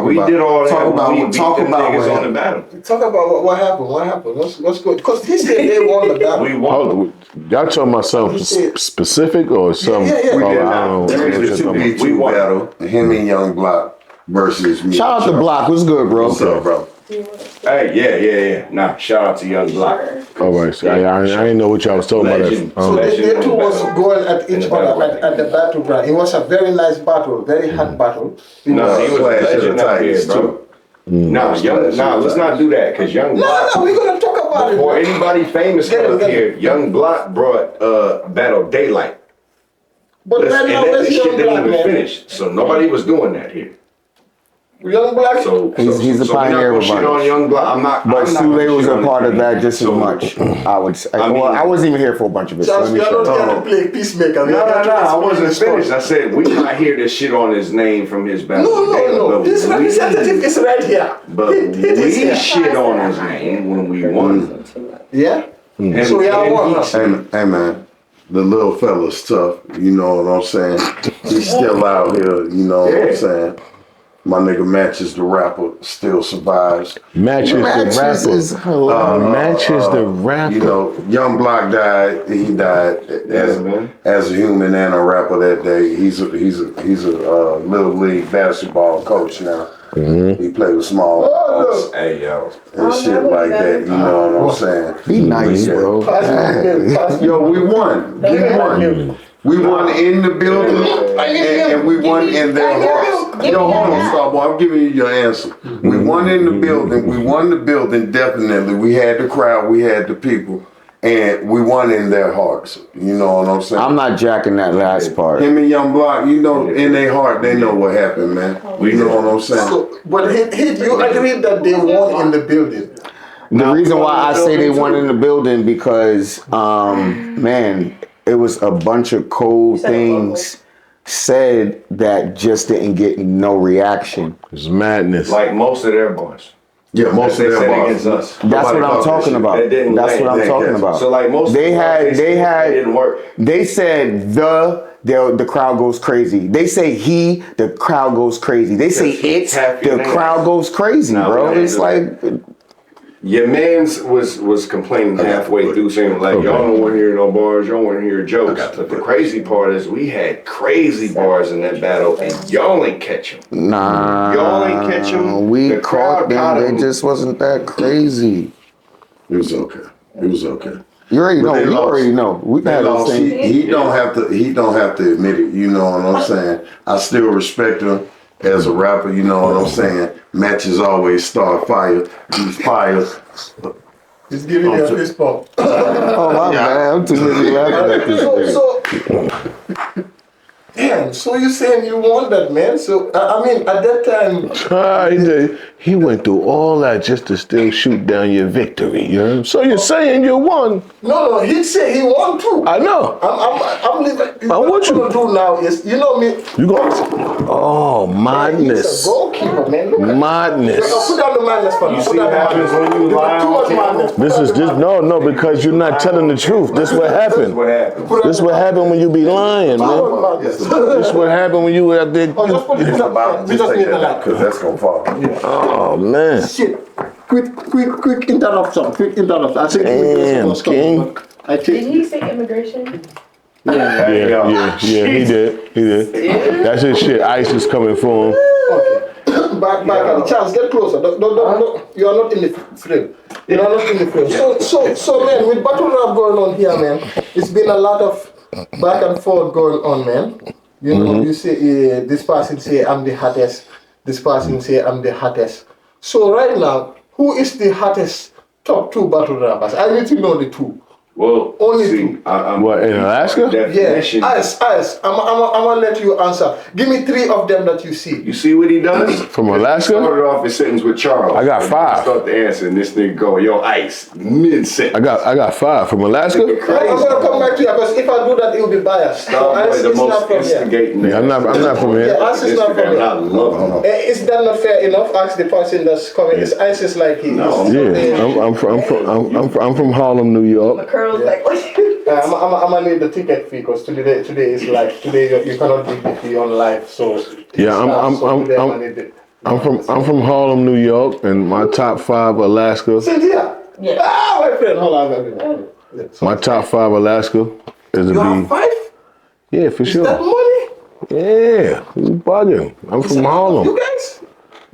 S1: We did all that.
S3: talk about-
S1: when we beat
S3: talk
S1: them
S3: about
S1: niggas
S3: what
S1: on the battle.
S4: Talk about what happened. What happened? Let's go. Because he said they won the battle.
S1: We won.
S2: Oh, y'all talking about something specific or something?
S4: Yeah.
S7: We
S2: Oh,
S7: did
S2: I
S7: not.
S2: don't know
S7: There
S2: what
S7: was
S2: you're
S7: a
S2: talking about.
S7: 2v2 battle. Him and Young Block versus me.
S3: Shout out to Block. What's good, bro?
S7: What's up, bro?
S1: Hey, yeah. Nah, shout out to Young Block.
S2: All right, so I didn't know what y'all was talking
S1: Legend.
S2: about.
S4: So they two was going at
S1: In
S4: each
S1: the
S4: other
S1: battle.
S4: at the battleground. It was a very nice battle, very hot battle.
S1: No, he was a
S7: Clash of the
S1: legend out here,
S7: Titans,
S1: bro.
S7: too.
S1: Nah, let's not do that, cause Young Block.
S4: No, we're gonna talk about
S1: Before
S4: it.
S1: anybody famous
S4: Get it,
S1: got
S4: get
S1: up
S4: it.
S1: here, Young Block brought Battle Daylight.
S4: But right
S1: And
S4: now,
S1: that
S4: where's
S1: shit
S4: Young
S1: didn't
S4: Black,
S1: even
S4: man?
S1: finish, so nobody was doing that here.
S4: Young Black.
S1: So
S3: He's the
S1: so
S3: pioneer
S1: we're
S3: of
S1: not gonna shit
S3: ours.
S1: on Young Block. I'm not.
S3: But
S1: I'm not
S3: Sule
S1: gonna
S3: was
S1: shit
S3: a
S1: on
S3: part
S1: his
S3: of that
S1: name.
S3: just as
S1: So-
S3: much. I would say.
S1: I mean-
S3: Well, I wasn't even here for a bunch of it. So
S4: Charles,
S3: let
S4: we
S3: me
S4: are
S3: shut
S4: not
S3: up.
S4: here to play peacemaker. We
S1: No,
S4: are here to
S1: I
S4: explain
S1: wasn't
S4: the story.
S1: finished. I said we might hear this shit on his name from his battle.
S4: No. This representative is right here.
S1: But
S4: It is
S1: we
S4: here.
S1: shit on his name when we won.
S4: Yeah.
S1: And,
S4: So y'all
S1: and
S4: won,
S1: he
S4: huh?
S1: said-
S7: Hey man, the little fella's tough. You know what I'm saying? He's still out here. You know what I'm saying? My nigga Matches the rapper still survives.
S2: Matches
S3: Matches
S2: the rapper.
S3: is hilarious.
S2: Matches the rapper.
S7: You know, Young Block died. He died
S1: man.
S7: as a human and a rapper that day. He's a little league basketball coach now. He played with small arms
S1: Hey yo,
S7: and shit like that. You know what I'm saying?
S3: Be nice, bro.
S7: Yo, we won. We won in the building, and we won in their hearts. Yo, hold on, Starboi. I'm giving you your answer. We won in the building. We won the building, definitely. We had the crowd. We had the people. And we won in their hearts. You know what I'm saying?
S3: I'm not jacking that last part.
S7: Him and Young Block, you know, in their heart, they know what happened, man. You know what I'm saying?
S4: So, but you agreed that they won in the building.
S3: The reason why I say they won in the building because, man, it was a bunch of cold things said that just didn't get no reaction.
S2: It's madness.
S1: like most of their boys.
S7: Yeah, most
S1: They
S7: of
S1: said
S7: their
S1: against
S7: bosses.
S1: us.
S3: That's
S7: Nobody
S3: what I'm
S7: talked that
S3: talking
S7: shit.
S3: about.
S1: They didn't
S3: That's
S1: land.
S3: what I'm
S7: They
S3: talking
S7: didn't.
S3: about.
S1: So like most
S3: they
S1: of
S3: had
S1: it didn't work.
S3: They said the crowd goes crazy. They say he, the crowd goes crazy. They say it,
S1: half your
S3: the
S1: name.
S3: crowd goes crazy,
S1: No,
S3: bro.
S1: we don't
S3: It's
S1: do
S3: like
S8: Your man's was complaining halfway through, saying like, y'all don't want to hear no bars, y'all want to hear jokes. But the crazy part is we had crazy bars in that battle, and y'all ain't catch them.
S5: Nah,
S8: Y'all ain't catch them.
S5: We
S8: The crowd
S5: caught
S8: got
S5: them.
S8: 'em.
S5: They just wasn't that crazy.
S7: It was okay. It was okay.
S5: You already
S7: But
S5: know.
S7: they
S5: You
S7: lost.
S5: already know. We
S7: They
S5: had the
S7: lost.
S5: same.
S7: He don't have to. He don't have to admit it. You know what I'm saying? I still respect him as a rapper. You know what I'm saying? Matches always start fire. He's fire.
S4: He's giving you a fist bump.
S5: Oh my bad. I'm too busy laughing at this.
S4: Damn, so you saying you won that, man? So, I mean, at that time...
S2: He went through all that just to still shoot down your victory, you know? So you're saying you won?
S4: No, he'd say he won too.
S2: I know.
S4: I'm leaving.
S2: I want you
S4: to do now is, you know me...
S2: You go. Oh,
S4: He's a
S2: madness.
S4: goalkeeper, man. Look at
S2: Madness.
S4: Put down the madness for now.
S8: You see what happens when you lie
S4: Too
S8: on
S4: much
S8: camera?
S4: madness.
S2: This is just no, because you're not telling the truth. This what happened.
S8: What happened?
S2: This what happened when you be lying, man. This what happened when you were out there.
S4: Oh, just put it up. We just need the light.
S7: Because that's gonna fall.
S2: Oh man.
S4: Shit. Quick interruption. I think
S2: Damn, King.
S4: I
S6: Did
S4: think...
S6: he say immigration?
S2: Yeah, he did. That's his shit. Ice is coming for him.
S4: Okay. Back at it. Charles, get closer. No. You are not in the frame. You are not in the frame. So, man, with battle rap going on here, man, it's been a lot of back and forth going on, man. You know, you say this person say I'm the hottest. This person say I'm the hottest. So right now, who is the hottest top 2 battle rappers? I need to know the 2.
S8: Well,
S4: Only
S8: see,
S4: two.
S2: What, in Alaska?
S8: Definition.
S4: Yeah, ice. I'm gonna let you answer. Give me 3 of them that you see.
S8: You see what he does?
S2: From Alaska?
S8: He started off his sentence with Charles.
S2: I got 5.
S8: Start the answer, and this nigga go, yo, Ice, mid-sentence.
S2: I got 5 from Alaska.
S4: I'm gonna come back to you because if I do that, it will be biased. So
S8: Starboi,
S4: ice
S8: the
S4: is not
S8: most
S4: from here.
S8: instigating.
S2: Yeah, I'm not from here.
S4: Yeah, ice is not from
S8: Instagram, I
S4: here.
S8: love him.
S4: Is that not fair enough? Ask the person that's coming. Is ice is like he?
S8: No.
S2: Yeah, I'm from Harlem, New York.
S6: McCurl's like, what?
S4: I'm gonna need the ticket fee because today is like you cannot give the fee on live. So
S2: Yeah, I'm from Harlem, New York, and my top 5 Alaska.
S4: Cynthia.
S6: Yeah.
S4: My friend, hold on.
S2: My top 5 Alaska is
S4: You
S2: to
S4: have
S2: be
S4: 5?
S2: yeah for
S4: Is
S2: sure.
S4: that money?
S2: Yeah, you bugging. I'm from Harlem.
S4: You guys?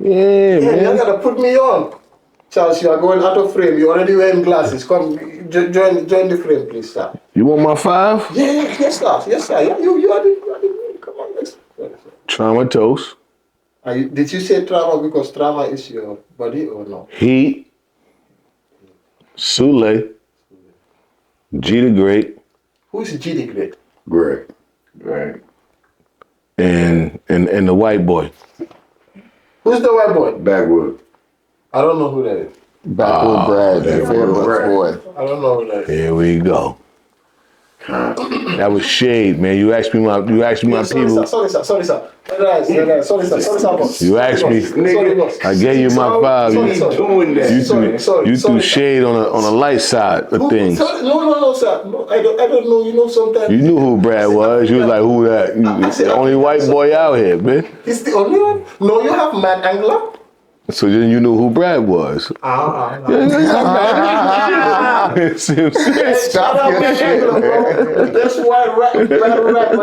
S2: Yeah,
S4: Yeah, you
S2: man.
S4: gotta put me on. Charles, you are going out of frame. You already wearing glasses. Come, join the frame, please, sir.
S2: You want my 5?
S4: Yes, sir. Yeah, you are the come on, let's.
S2: Trauma toast,
S4: Did you say trauma because trauma is your body or no?
S2: Heat, Sule, G the Great,
S4: Who is G the Great?
S7: Great.
S8: Right.
S2: and the white boy.
S4: Who's the white boy?
S7: Backwood.
S4: I don't know who that is.
S5: Backwood Brad, the favorite boy.
S4: I don't know who that is.
S2: Here we go. That was shade, man. You asked me my people.
S4: Sorry, sir. Sorry, sir. Boss.
S2: You asked me.
S4: Sorry, boss.
S2: I gave you my 5.
S4: Sorry.
S8: Doing that.
S2: You threw shade on a light side of things.
S4: No, sir. No, I don't know. You know, sometimes
S2: You knew who Brad was. You was like, who that? He's the only white boy out here, man.
S4: he's the only one. No, you have Matt Angler.
S2: So then you knew who Brad was. See what I'm saying?
S4: Stop your shit, bro. That's why rapper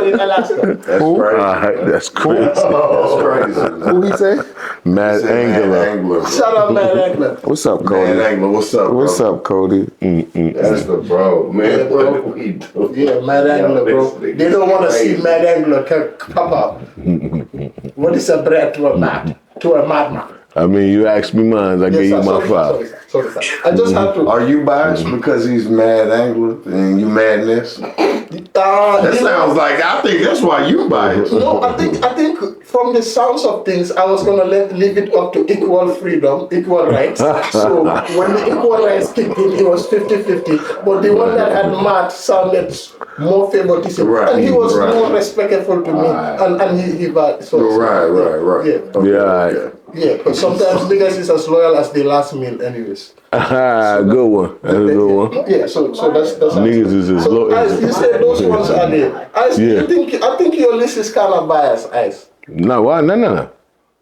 S4: in Alaska.
S7: That's crazy.
S2: That's crazy.
S7: That's crazy.
S5: Who he say?
S2: Matt Angler.
S4: Shout out Matt Angler.
S5: What's up, Cody?
S7: Man, Angler, what's up, bro?
S5: What's up, Cody?
S8: That's the bro, man.
S4: Yeah, bro.
S8: What do we do?
S4: Yeah, Matt Angler, bro. They don't want to see Matt Angler pop up. What is a bread to a mat? To a madman?
S2: I mean, you asked me mine. I gave you my 5.
S4: Sorry, sir. I just have to.
S7: Are you biased because he's mad angler and you madness? That sounds like, I think that's why you biased.
S4: No, I think from the sounds of things, I was gonna leave it up to equal freedom, equal rights. So when the equal rights kicked in, it was 50-50. But the one that had Matt sounded more favoritism,
S7: Right,
S4: and he was
S7: right.
S4: more respectful to me, and he
S7: Right.
S4: Yeah.
S2: Yeah,
S4: Yeah, because sometimes niggas is as loyal as the last meal, anyways.
S2: good one. That's a good one.
S4: Yeah, so that's
S2: Niggas is as low.
S4: Ice, you said those ones are there. Ice,
S2: Yeah.
S4: I think your list is kind of biased, Ice.
S2: No, why? No.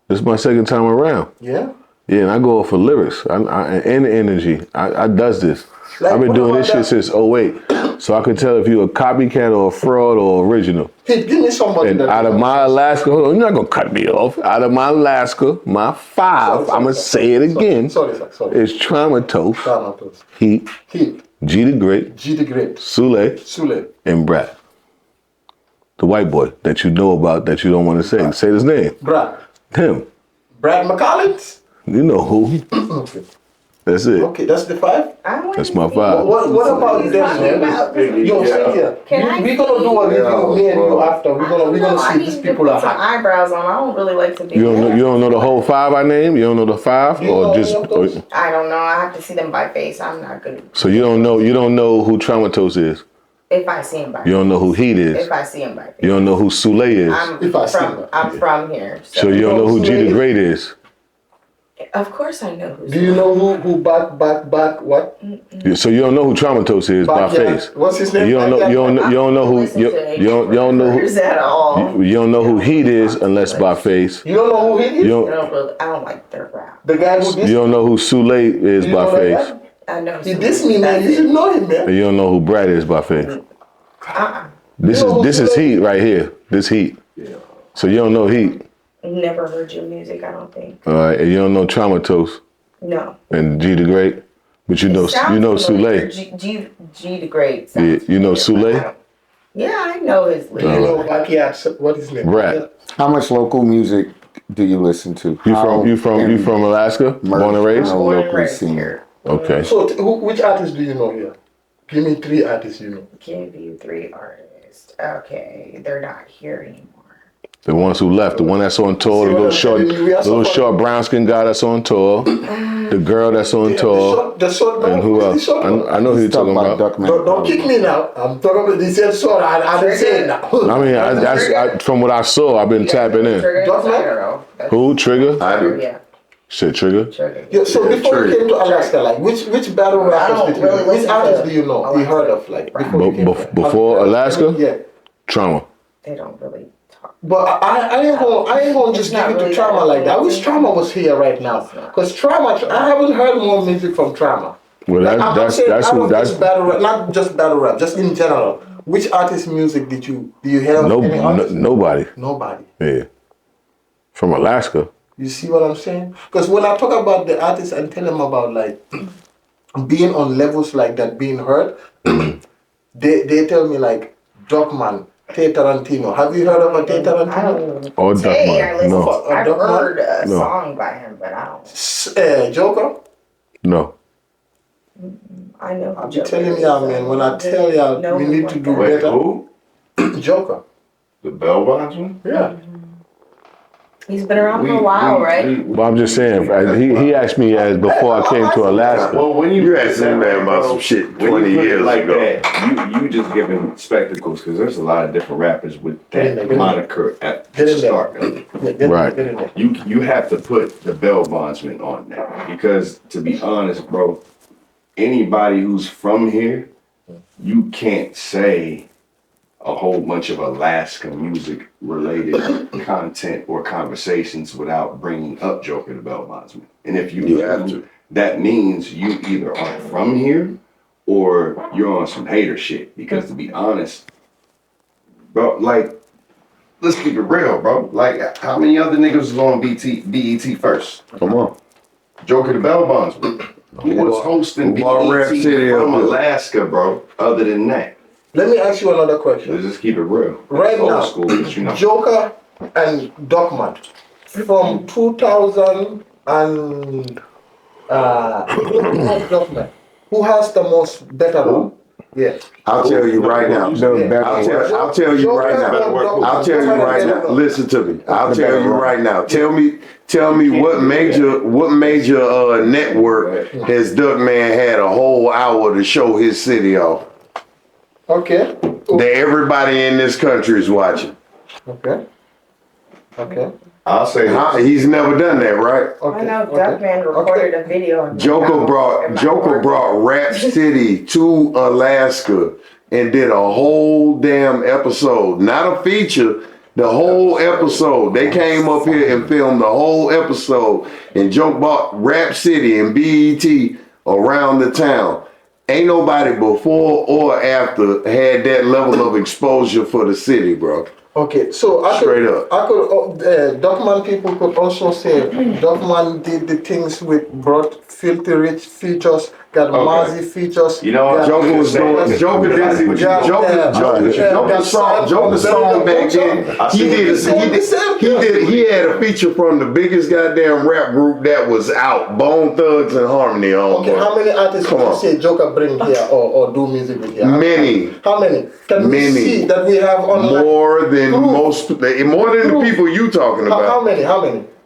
S2: This is my second time around.
S4: Yeah.
S2: Yeah, and I go for lyrics and energy. I does this.
S4: Like,
S2: I've been
S4: what
S2: doing
S4: about
S2: this shit
S4: that?
S2: since '08. So I can tell if you a copycat or a fraud or original.
S4: Hey, give me somebody
S2: And
S4: that
S2: out of my Alaska, hold on, you're not gonna cut me off. Out of my Alaska, my five,
S4: Sorry,
S2: I'm gonna say it again.
S4: Sorry, sorry.
S2: It's Traumatos,
S4: Traumatos.
S2: Heat,
S4: Heat.
S2: G the Great,
S4: G the Great.
S2: Sule,
S4: Sule.
S2: and Brad. The white boy that you know about that you don't want to say. Say his name.
S4: Brad.
S2: Him.
S4: Brad McCollins?
S2: You know who.
S4: Okay.
S2: That's it.
S4: Okay, that's the 5?
S2: That's my five.
S4: What about them, man? Yo, Cynthia, we're gonna do a review, me and you, after. We're gonna see if these people are
S6: some
S4: hot.
S6: eyebrows on. I don't really like to be.
S2: You don't know the whole five I named? You don't know the five?
S4: You
S2: Or
S4: know
S2: just
S4: any of those?
S6: I don't know. I have to see them by face. I'm not good.
S2: so you don't know who Traumatos is?
S6: If I see him by
S2: You don't know who Heat
S6: If
S2: is.
S6: I see him by face.
S2: You don't know who Sule is.
S6: I'm from here.
S2: So you don't know who G the Great is.
S6: Of course I know who's.
S4: Do you know who back, what?
S2: So you don't know who Traumatos is by
S4: Backyard.
S2: face.
S4: What's his name?
S2: You don't know who you don't know who
S6: Is that all?
S2: you don't know who Heat is unless by face.
S4: You don't know who he is?
S6: I don't like their rap.
S4: The guy who dissed
S2: You don't know who Sule is
S4: you
S2: by
S4: know that
S2: face.
S4: guy?
S6: I know.
S4: He dissed me, man. You should know him, man.
S2: And you don't know who Brad is by face. This is Heat right here. This Heat. So you don't know Heat.
S6: Never heard your music. I don't think.
S2: All right, and you don't know Traumatos
S6: No.
S2: and G the Great, but you know
S6: familiar.
S2: Sule.
S6: G the Great.
S2: Yeah, you know
S6: familiar,
S2: Sule?
S6: but I don't- Yeah, I know his
S4: Do you know Backyard? What is his name?
S2: Brad.
S5: How much local music do you listen to?
S2: You from Alaska? Born and raised?
S6: Born and
S5: local
S6: raised
S5: scene.
S6: here.
S2: Okay.
S4: So, which artists do you know here? Give me 3 artists you know.
S6: Give you 3 artists. Okay, they're not here anymore.
S2: The ones who left, the one that's on tour, the little short brown skin guy that's on tour, the girl that's on tour,
S4: The short man.
S2: and who else? I know who you're talking about.
S4: Don't kick me now. I'm talking about this said short. I didn't say it now.
S2: I mean, I from what I saw, I've been tapping in.
S6: Trigger,
S4: Duffman?
S6: I don't know. That's
S2: Who? Trigger?
S7: I do.
S6: Yeah,
S2: Shit, Trigger?
S6: Trigger.
S4: Yeah, so before you came to Alaska, like which battle rappers did you know? Which artists do you know? You heard of like before you came to
S2: Before Alaska?
S4: Yeah.
S2: Trauma.
S6: They don't really talk.
S4: But I ain't gonna just give it to Trauma like that. I wish Trauma was here right now. Because Trauma, I haven't heard more music from Trauma.
S2: Well,
S4: That's battle rap, not just battle rap, just in general. Which artist music do you hear? Of any artist?
S2: Nobody.
S4: Nobody.
S2: Yeah. From Alaska.
S4: You see what I'm saying? Because when I talk about the artists and tell them about like being on levels like that, being heard, they tell me like Dogman, Tay Tarantino. Have you heard of a Tay Tarantino?
S2: Or
S6: Tay, I
S2: Duckman.
S6: listen
S2: No.
S6: to. I've heard a
S2: No.
S6: song by him, but I don't.
S4: Joker?
S2: No.
S6: I know.
S4: I'm telling y'all, man, when I tell y'all we need to do
S8: Wait,
S4: better.
S8: who?
S4: Joker.
S8: The Bell Bonds one?
S4: Yeah.
S6: He's been around for a while, right?
S2: Well, I'm just saying, he asked me as before I came to Alaska.
S8: Well, when
S7: You
S8: you
S7: asked that man about some shit
S8: when you
S7: 20
S8: put it
S7: years
S8: like
S7: ago.
S8: that, you just giving spectacles because there's a lot of different rappers with that moniker at
S4: Get
S8: the
S4: in there.
S8: start.
S2: Right.
S4: Get in there.
S8: You have to put the Bell Bondsman on that because to be honest, bro, anybody who's from here, you can't say a whole bunch of Alaska music related content or conversations without bringing up Joker the Bell Bondsman. And if you
S7: have
S8: do,
S7: to.
S8: that means you either aren't from here or you're on some hater shit. Because to be honest, bro, like, let's keep it real, bro. Like, how many other niggas was on BET first?
S7: Come on.
S8: Joker the Bell Bondsman. Who was hosting
S7: Who bought Rap
S8: BET
S7: City
S8: from
S7: up there?
S8: Alaska, bro? Other than that,
S4: Let me ask you another question.
S8: let's just keep it real.
S4: Right
S8: It's old
S4: now,
S8: school, but you know.
S4: Joker and Dogman from 2000 and Dogman. Who has the most better rap? Yeah.
S7: I'll tell you right now. I'll tell you right now. I'll tell you right now. Listen to me. I'll tell you right now. Tell me what major network has Duckman had a whole hour to show his city off
S4: Okay.
S7: that everybody in this country is watching?
S4: Okay. Okay.
S8: I'll say this.
S7: He's never done that, right?
S4: Okay.
S6: I know
S4: okay.
S6: Duckman recorded a video. in
S7: Joker
S6: Chicago.
S7: brought Rap City to Alaska and did a whole damn episode, not a feature, The whole episode. They came up here and filmed the whole episode and Joke bought Rap City and BET around the town. Ain't nobody before or after had that level of exposure for the city, bro.
S4: Okay, so
S7: Straight up.
S4: Duckman people could also say Duckman did the things with brought filthy rich features, got Mazzy features.
S8: You know what?
S7: Joker was doing. Joker song back then. He had a feature from the biggest goddamn rap group that was out, Bone Thugs and Harmony.
S4: Okay, how many artists would you say Joker bring here or do music with here?
S7: Many.
S4: How many? Can we see that we have online?
S7: More than the people you talking about.
S4: How many?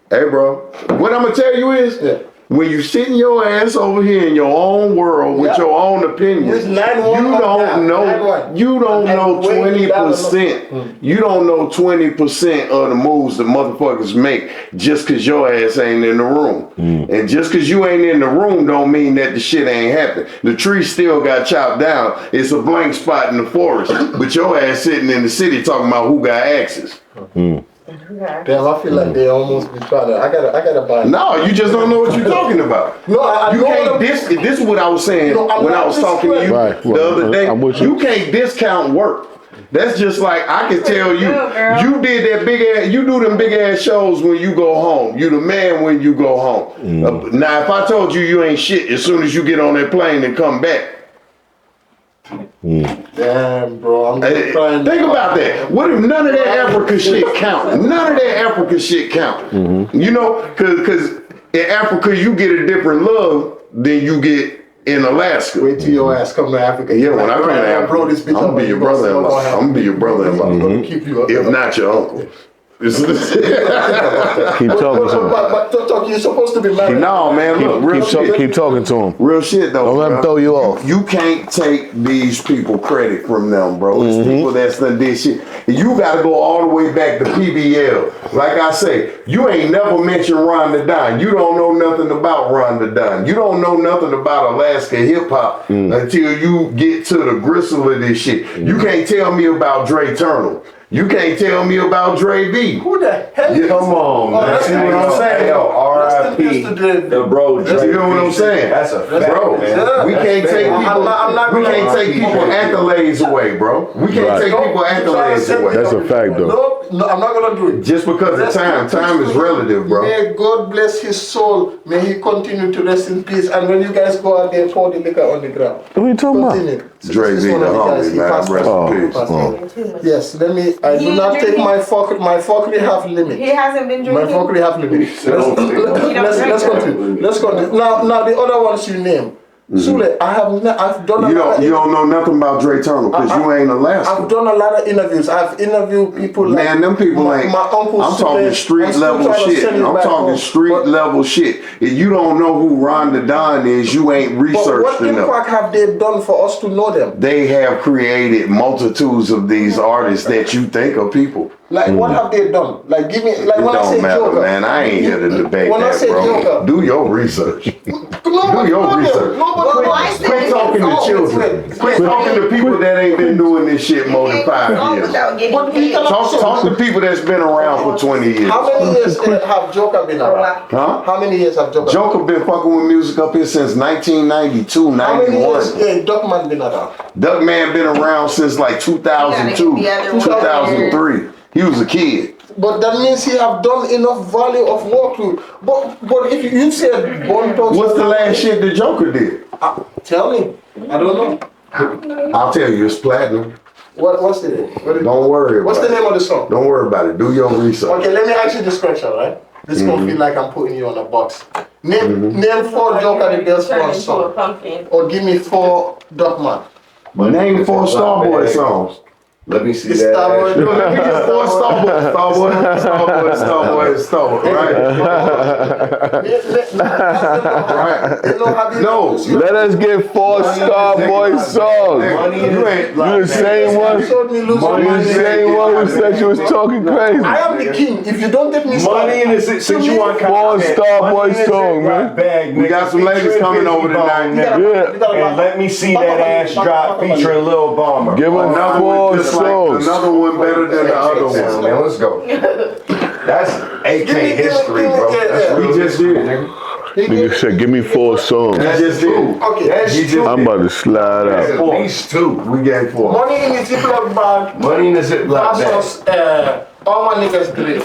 S7: Hey, bro. What I'm gonna tell you is.
S4: Yeah.
S7: When you sitting your ass over here in your own world with your own opinions, you don't know 20%. You don't know 20% of the moves the motherfuckers make just cause your ass ain't in the room. And just cause you ain't in the room don't mean that the shit ain't happened. The tree still got chopped down. It's a blank spot in the forest. But your ass sitting in the city talking about who got axes.
S4: Damn, I feel like they almost be trying to. I gotta buy.
S7: No, you just don't know what you're talking about.
S4: No,
S7: you can't. This is what I was saying when I was talking to you the other day. You can't discount work. That's just like I can tell you. You did that big ass. You do them big ass shows when you go home. You the man when you go home. Now, if I told you ain't shit as soon as you get on that plane and come back.
S4: Damn, bro. I'm trying.
S7: Think about that. What if none of that Africa shit count? None of that Africa shit count. You know, because in Africa you get a different love than you get in Alaska.
S4: Wait till your ass come to Africa.
S7: Yeah, when I come to Africa,
S4: bro, this bitch
S7: I'm gonna be your brother-in-law. I'm gonna be your brother-in-law.
S4: Keep you up.
S7: If not your uncle.
S2: Keep talking to him.
S4: But you're supposed to be married.
S7: No, man, look, real shit.
S2: Keep talking to him.
S7: Real shit, though.
S2: Don't let him throw you off.
S7: You can't take these people credit from them, bro. It's people that's done this shit. You got to go all the way back to PBL. Like I say, you ain't never mentioned Rhonda Dunn. You don't know nothing about Rhonda Dunn. You don't know nothing about Alaska hip hop until you get to the gristle of this shit. You can't tell me about Dre Turner. You can't tell me about Dre B.
S4: Who the hell is
S7: Come on, man. See what I'm saying?
S8: Yo, R.I.P. the bro. Dre.
S7: You know what I'm saying?
S8: That's a fact,
S7: bro.
S8: man.
S7: We can't take people. We can't take people accolades away, bro. We can't take people accolades away.
S2: That's a fact, though.
S4: No, I'm not gonna do it.
S7: Just because of time is relative, bro.
S4: May God bless his soul. May he continue to rest in peace. And when you guys go out there, pour the liquor on the ground.
S2: What are you talking about?
S7: Dre B, the homie, man. Rest in peace.
S4: Yes, let me. I do not take my fuckery have limit.
S6: He hasn't been drinking.
S4: My fuckery have limit. Let's continue. Let's continue. Now the other ones you name. Sule, I've done.
S7: You don't know nothing about Dre Turner because you ain't Alaska.
S4: I've done a lot of interviews. I've interviewed people.
S7: Man, them people ain't.
S4: My uncle.
S7: I'm talking street level shit. I'm talking street level shit. If you don't know who Rhonda Dunn is, you ain't researched enough.
S4: What impact have they done for us to know them?
S7: They have created multitudes of these artists that you think are people.
S4: Like what have they done? Like give me like
S7: it
S4: when I say
S7: matter,
S4: Joker,
S7: man. I ain't here to debate
S4: when
S7: that,
S4: I say
S7: bro.
S4: Joker,
S7: do your research. Do your research. Quit talking to children. Quit talking to people that ain't been doing this shit more than 5 years. Talk to people that's been around for 20 years.
S4: How many years have Joker been around?
S7: Huh?
S4: How many years have Joker?
S7: Joker been fucking with music up here since 1992, 91.
S4: How many years Duckman been around?
S7: Duckman been around since like 2002, 2003. He was a kid.
S4: But that means he have done enough value of work to. But if you said Bone Thugs.
S7: What's the last shit the Joker did?
S4: Tell me. I don't know.
S7: I'll tell you, it's platinum.
S4: What's the name?
S7: Don't worry about it.
S4: What's the name of the song?
S7: Don't worry about it. Do your research.
S4: Okay, let me ask you this question, right? This gonna feel like I'm putting you on a box. Name 4 Joker the best one song. Or give me 4 Duckman.
S7: Name 4 Starboi songs.
S8: Let me see
S4: It's
S8: that.
S4: Starboi.
S7: Let me get 4 Starboi Yes, though, right? No,
S2: Let us get 4 Starboy songs.
S7: you ain't
S2: You the same one? You the same one who said you was talking crazy.
S4: I am the king. If you don't get me
S8: Money in the since you want
S2: 4 Starboy songs, man.
S8: bag,
S7: We got some ladies coming over tonight.
S2: Yeah.
S8: And let me see that ass drop featuring Lil Bomber.
S2: Give us
S7: Another
S2: 4
S7: one just like
S2: songs.
S7: another one better than the other one.
S1: Man, let's go.
S8: That's AK history, bro. That's
S7: We
S8: real
S7: just
S8: history,
S7: did.
S8: nigga.
S2: Nigga said, give me 4 songs.
S7: We just did.
S4: Okay.
S8: That's true.
S2: I'm about to slide
S8: That's
S2: out.
S8: at least 2.
S7: We gave 4.
S4: Money in the Ziploc bag
S8: Money in the Ziploc bag.
S4: versus all my niggas do it.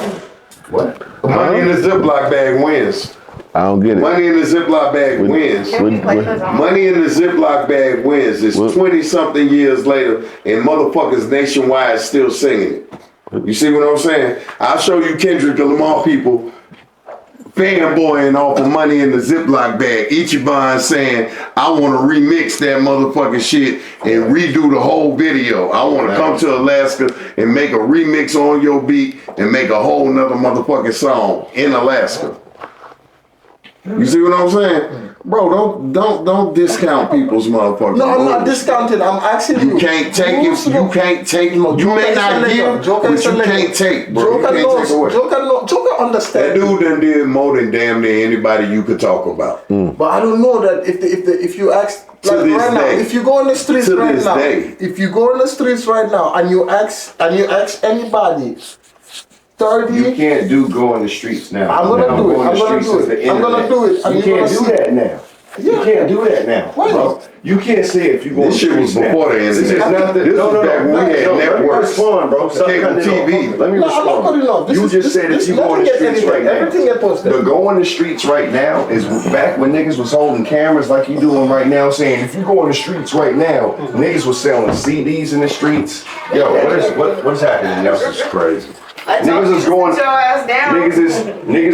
S8: What?
S7: Money in the Ziploc bag wins.
S2: I don't get it.
S7: Money in the Ziploc bag wins. Money in the Ziploc bag wins. It's 20-something years later, and motherfuckers nationwide still singing it. You see what I'm saying? I'll show you Kendrick Lamar people fanboying off of Money in the Ziploc bag. Ichiban saying, I want to remix that motherfucking shit and redo the whole video. I want to come to Alaska and make a remix on your beat and make a whole nother motherfucking song in Alaska. You see what I'm saying? Bro, don't discount people's motherfuckers.
S4: No, I'm not discounting. I'm asking you.
S7: You can't take it. You can't take it. You may not give, but you can't take, bro. You can't take away.
S4: Joker understand.
S7: That dude done did more than damn near anybody you could talk about.
S4: But I don't know that if you ask
S7: To
S4: like
S7: this
S4: right now,
S7: day.
S4: if you go on the streets
S7: To
S4: right
S7: this
S4: now,
S7: day.
S4: if you go on the streets right now and you ask anybody, 30.
S8: You can't go on the streets now.
S4: I'm gonna
S8: Now
S4: do it.
S8: going
S4: I'm
S8: the
S4: gonna
S8: streets
S4: do
S8: is
S4: it.
S8: the
S4: I'm gonna
S8: internet.
S4: do it. And
S8: You
S4: you're
S8: can't
S4: gonna
S8: do
S4: see-
S8: that now. You can't do that now.
S4: Why
S8: bro.
S4: not?
S8: You can't say if you go on the
S7: This shit was
S8: streets now.
S7: before the
S8: This is
S7: internet.
S8: nothing.
S7: This
S8: No,
S7: was back when we had
S8: Let me
S7: networks.
S8: respond, bro. Stop
S7: Cable
S8: cutting it off.
S7: TV.
S8: Let me
S4: No, I'm not
S8: respond.
S4: cutting it off.
S8: You just said if you go on the streets right now.
S4: Everything get posted.
S8: The go on the streets right now is back when niggas was holding cameras like you doing right now, saying if you go on the streets right now, niggas was selling CDs in the streets. Yo, what is happening? Yo?
S7: This is crazy.
S8: Niggas is going.
S6: Sit your ass down.
S8: Niggas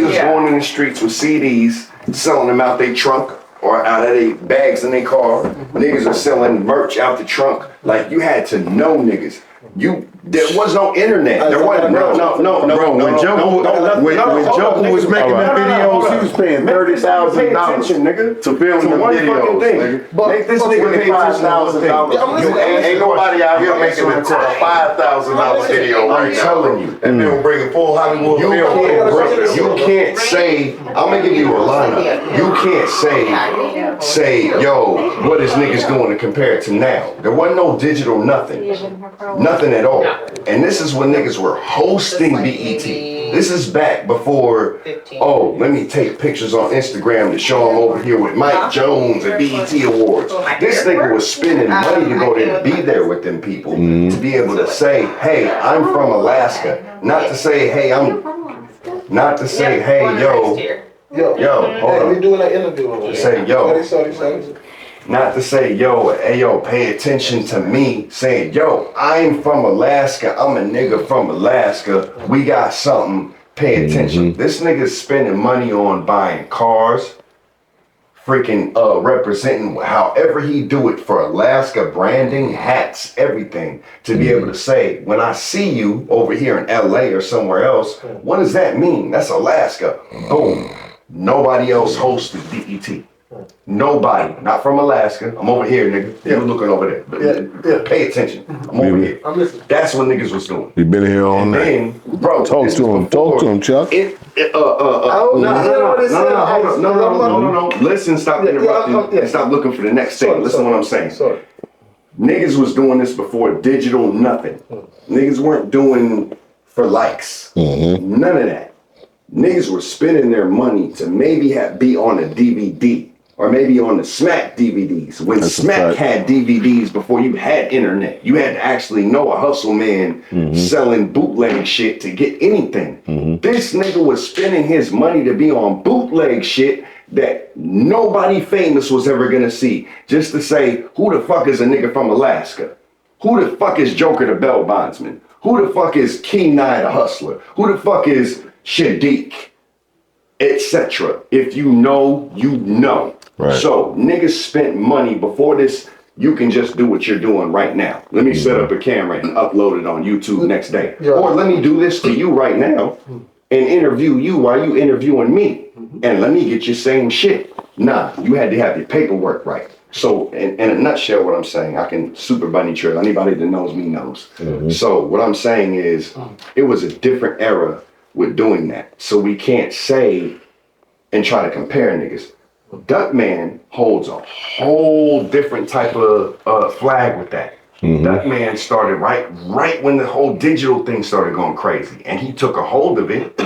S8: is
S6: Yeah.
S8: going in the streets with CDs, selling them out their trunk or out of their bags in their car. Niggas are selling merch out the trunk. Like you had to know niggas. There was no internet. There wasn't. No.
S7: Bro, when Jungle was making
S8: All right.
S7: the videos, he was paying $30,000
S8: nigga,
S7: to film
S8: to
S7: the
S8: one fucking
S7: videos,
S8: thing.
S7: nigga.
S8: Make this nigga pay attention to one thing.
S7: $25,000. Ain't nobody out here making a $5,000 video.
S8: I'm telling you.
S7: And then bringing full Hollywood
S8: You
S7: film.
S8: can't say, I'm gonna give you a lineup. You can't say, yo, what is niggas doing to compare it to now? There wasn't no digital nothing. Nothing at all. And this is when niggas were hosting BET. This is back before, oh, let me take pictures on Instagram to show them over here with Mike Jones at BET Awards. This nigga was spending money to go there, to be there with them people, to be able to say, hey, I'm from Alaska. Not to say, hey, yo, hold
S4: Hey,
S8: on.
S4: we doing an interview over here.
S8: Say, yo.
S4: Sorry.
S8: Not to say, yo, hey, yo, pay attention to me. Saying, yo, I'm from Alaska. I'm a nigga from Alaska. We got something. Pay attention. This nigga's spending money on buying cars, freaking representing however he do it for Alaska, branding, hats, everything. To be able to say, when I see you over here in LA or somewhere else, what does that mean? That's Alaska. Boom. Nobody else hosted BET. Nobody, not from Alaska. I'm over here, nigga. You're looking over there.
S4: Yeah.
S8: Pay attention. I'm over here.
S4: I'm listening.
S8: That's what niggas was doing.
S2: You been here all
S8: And
S2: night.
S8: then, bro,
S2: Talk
S8: this
S2: to
S8: was
S2: him. Talk to
S8: before-
S2: him, Chuck.
S8: No. Listen, stop interrupting and stop looking for the next thing. Listen to what I'm saying.
S4: Sorry.
S8: Niggas was doing this before digital nothing. Niggas weren't doing for likes. None of that. Niggas were spending their money to maybe be on a DVD or maybe on the Smack DVDs. When
S2: That's a
S8: Smack
S2: fact.
S8: had DVDs before you had internet, you had to actually know a hustle man selling bootleg shit to get anything. This nigga was spending his money to be on bootleg shit that nobody famous was ever gonna see. Just to say, who the fuck is a nigga from Alaska? Who the fuck is Joker the Bell Bondsman? Who the fuck is Kenai the Hustler? Who the fuck is Shadiq? Etc. If you know, you know.
S2: Right.
S8: So niggas spent money before this. You can just do what you're doing right now. Let me set up a camera and upload it on YouTube next day.
S4: Yeah.
S8: Or let me do this to you right now. and interview you while you interviewing me, and let me get your same shit. Nah, you had to have your paperwork right. So in a nutshell, what I'm saying, I can super bunny trail. Anybody that knows me knows. So what I'm saying is, it was a different era with doing that. So we can't say and try to compare niggas. Duckman holds a whole different type of flag with that. Duckman started right when the whole digital thing started going crazy, and he took a hold of it,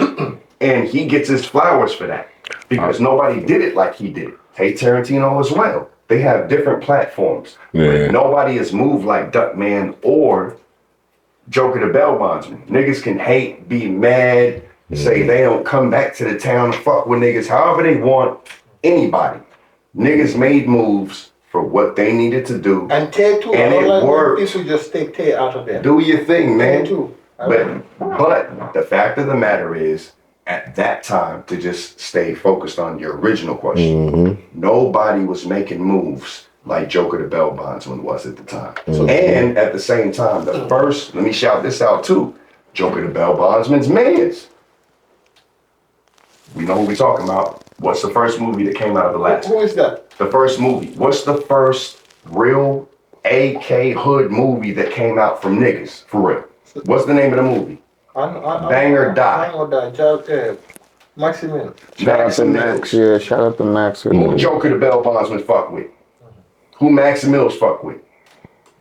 S8: and he gets his flowers for that because nobody did it like he did. Hey, Tarantino as well. They have different platforms, but nobody has moved like Duckman or Joker the Bell Bondsman. Niggas can hate, be mad, say they don't come back to the town to fuck with niggas however they want. Anybody. Niggas made moves for what they needed to do.
S4: And Tay too.
S8: And it worked.
S4: People just take Tay out of there.
S8: Do your thing, man.
S4: Tay too.
S8: But the fact of the matter is, at that time, to just stay focused on your original question, nobody was making moves like Joker the Bell Bondsman was at the time. And at the same time, the first, let me shout this out too, Joker the Bell Bondsman's mans. We know who we talking about. What's the first movie that came out of the last?
S4: Who is that?
S8: The first movie. What's the first real AK hood movie that came out from niggas, for real? What's the name of the movie? Bang or Die.
S4: Bang or Die. Maximilian.
S5: Shout out to Max. Yeah, shout out to Max.
S8: Who Joker the Bell Bondsman fuck with? Who Max Mills fuck with?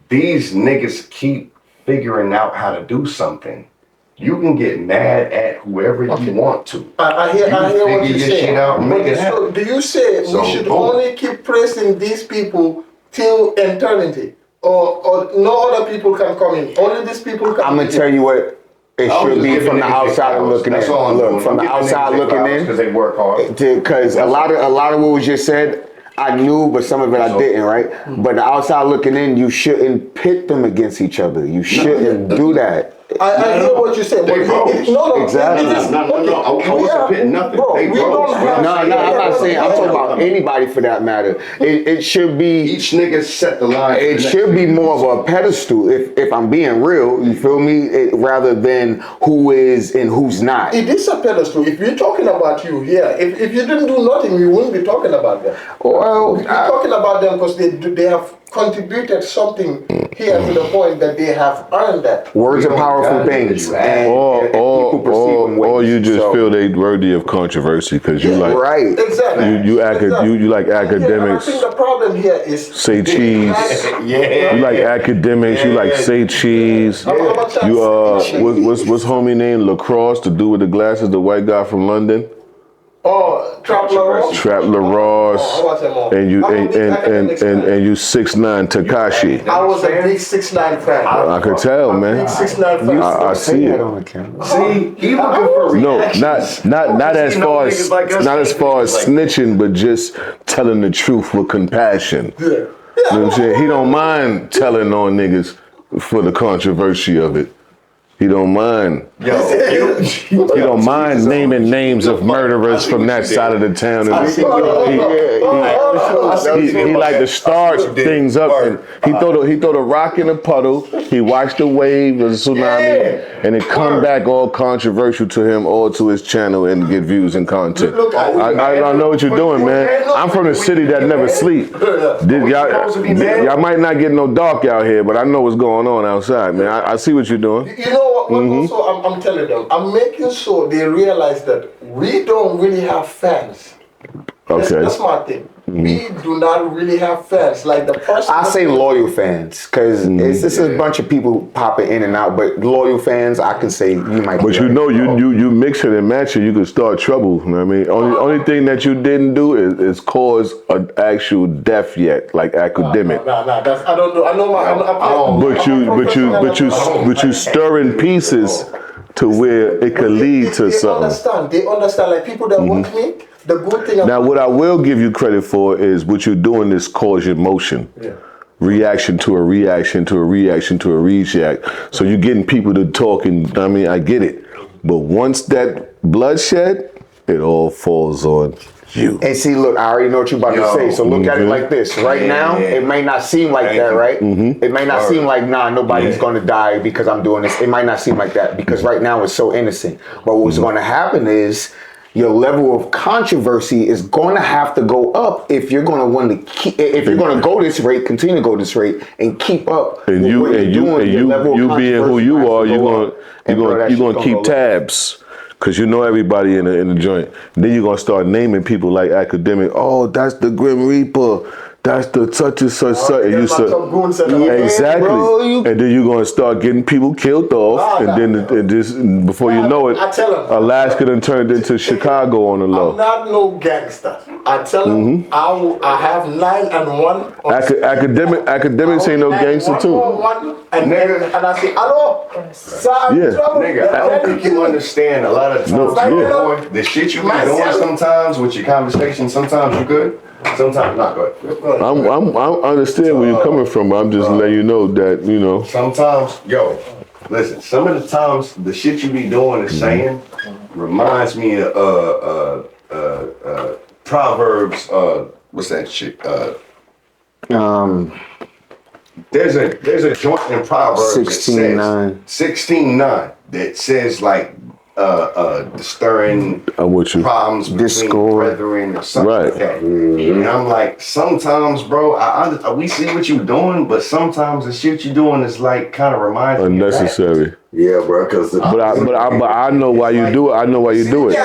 S8: These niggas keep figuring out how to do something. You can get mad at whoever you want to.
S4: I hear what
S8: figure
S4: you
S8: your
S4: say.
S8: shit out and make it happen.
S4: So do you say
S8: So,
S4: we should
S8: boom.
S4: only keep praising these people till eternity? Or no other people can come in? Only these people can
S5: I'm gonna tell you what it
S8: I'm
S5: should
S8: just
S5: be
S8: giving
S5: from the
S8: niggas
S5: outside
S8: their
S5: looking in.
S8: flowers. That's all I'm
S5: Look,
S8: doing.
S5: from the outside looking in,
S8: because they work hard.
S5: because a lot of what was just said, I knew, but some of it I didn't, right? But the outside looking in, you shouldn't pit them against each other. You shouldn't do that.
S4: I hear what you say.
S8: They bros.
S4: No,
S5: Exactly.
S8: No, I wasn't pitting nothing.
S4: Bro,
S8: They
S4: we
S8: bros.
S4: don't have.
S5: No, I'm not saying. I'm talking about anybody for that matter. It should be.
S8: Each nigga set the line. for
S5: It
S8: the
S5: should
S8: next
S5: be
S8: nigga.
S5: more of a pedestal, if I'm being real. You feel me? Rather than who is and who's not.
S4: It is a pedestal. If we're talking about you here, if you didn't do nothing, we wouldn't be talking about them.
S5: Well,
S4: We're talking about them because they have contributed something here to the point that they have earned that.
S5: words are
S8: don't
S5: powerful
S8: gotta
S5: things,
S8: do
S5: and people perceive them
S2: or
S5: ways.
S2: you just
S5: So,
S2: feel they worthy of controversy because you like
S5: right.
S4: Exactly.
S2: you
S4: Exactly.
S2: like
S4: Yeah, and I
S2: academics.
S4: think the problem here is
S2: Say cheese.
S8: Yeah.
S2: You like academics. You like say cheese.
S4: I'm a chance.
S2: What's homie name? Lacrosse to do with the glasses. The white guy from London.
S4: Oh, Trap Law.
S2: Trap LaRosse,
S4: Oh, I watch them all.
S2: and you
S4: I'm a big academics fan.
S2: and you 6'9" Takashi.
S4: I was a big 6ix9ine fan.
S2: I could tell,
S4: Big
S2: man.
S4: 6ix9ine fan.
S2: I
S5: Say
S2: see
S5: that
S2: it.
S5: on the camera.
S8: See, he looking for
S2: No,
S8: reactions.
S2: not as
S8: You know
S2: far
S8: niggas
S2: as
S8: like us
S2: not as far as
S8: like-
S2: snitching, but just telling the truth with compassion.
S4: Yeah.
S2: You know what I'm saying? He don't mind telling on niggas for the controversy of it. He don't mind.
S8: Yo,
S2: He don't mind naming names of murderers from that side of the town. And he like to start things up. And he throw the rock in a puddle. He watched the wave of the tsunami, and it come back all controversial to him, all to his channel, and get views and content. I know what you're doing, man. I'm from the city that never sleep. Y'all might not get no dark out here, but I know what's going on outside, man. I see what you're doing.
S4: You know what also I'm telling them, I'm making sure they realize that we don't really have fans.
S2: Okay.
S4: That's my thing. We do not really have fans. Like the person.
S5: I say loyal fans because it's just a bunch of people popping in and out. But loyal fans, I can say you might.
S2: But you know, you mix it and match it, you can start trouble. You know what I mean? Only thing that you didn't do is cause an actual death yet, like academic.
S4: Nah, that's, I don't know. I know my.
S2: But you stirring pieces to where it could lead to something.
S4: They understand. Like people that watch me, the good thing.
S2: Now, what I will give you credit for is what you're doing is cause emotion.
S4: Yeah.
S2: Reaction to a reaction to a reaction to a react. So you're getting people to talk, and I get it. But once that bloodshed, it all falls on You.
S5: And see, look, I already know what you're about to say. So look at it like this. Right now, it may not seem like that, right? It may not seem like, nah, nobody's going to die because I'm doing this. It might not seem like that because right now it's so innocent. But what's going to happen is your level of controversy is going to have to go up if you're going to want to keep, if you're going to go this rate, continue to go this rate, and keep up.
S2: And you being who you are, you're gonna keep tabs. Cause you know everybody in the joint. Then you're gonna start naming people like academic. Oh, that's the Grim Reaper. That's the such and such. And you exactly. Bro, and then you're gonna start getting people killed off, and then just before you know it, Alaska done turned into Chicago on the low.
S4: I'm not no gangster. I tell them I have 9 and 1.
S2: Academics ain't no gangster too.
S4: And I say, hello, sir,
S8: nigga, I don't think you understand a lot of times. The shit you be doing sometimes with your conversation, sometimes you good, sometimes not good.
S2: I understand where you're coming from, but I'm just letting you know that, you know.
S8: Sometimes, listen, some of the times the shit you be doing and saying reminds me of Proverbs, what's that shit? There's a joint in Proverbs
S5: 16:9.
S8: 16:9 that says like stirring problems between
S5: discord,
S8: brethren or something like that. And I'm like, sometimes, bro, we see what you doing, but sometimes the shit you doing is like kind of reminds me
S2: unnecessary.
S7: Yeah, bro, because
S2: but I know why you do it. I know why you do it.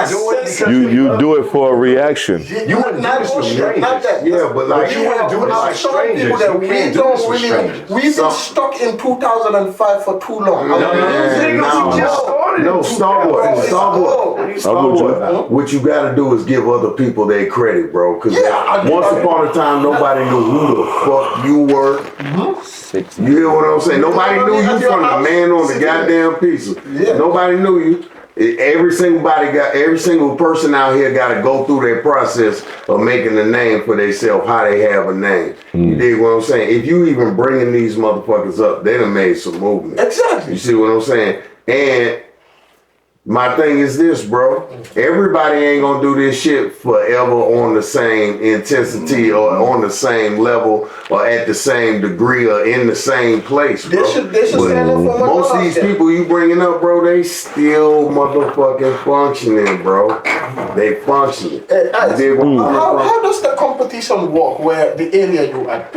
S2: You do it for a reaction.
S8: You wouldn't do this to strangers.
S7: Yeah, but like
S8: you wouldn't do this to strangers.
S4: People that we don't really. We've been stuck in 2005 for too long.
S7: No, Starboi. What you gotta do is give other people their credit, bro. Because once upon a time, nobody knew who the fuck you were. You hear what I'm saying? Nobody knew you from the man on the goddamn pizza. Nobody knew you. Every single person out here got to go through their process of making a name for themselves, how they have a name. You dig what I'm saying? If you even bringing these motherfuckers up, they done made some movement.
S4: Exactly.
S7: You see what I'm saying? And my thing is this, bro. Everybody ain't gonna do this shit forever on the same intensity or on the same level or at the same degree or in the same place, bro.
S4: They should stand up for
S7: most of these people you bringing up, bro, they still motherfucking functioning, bro. They functioning.
S4: How does the competition work where the area you are?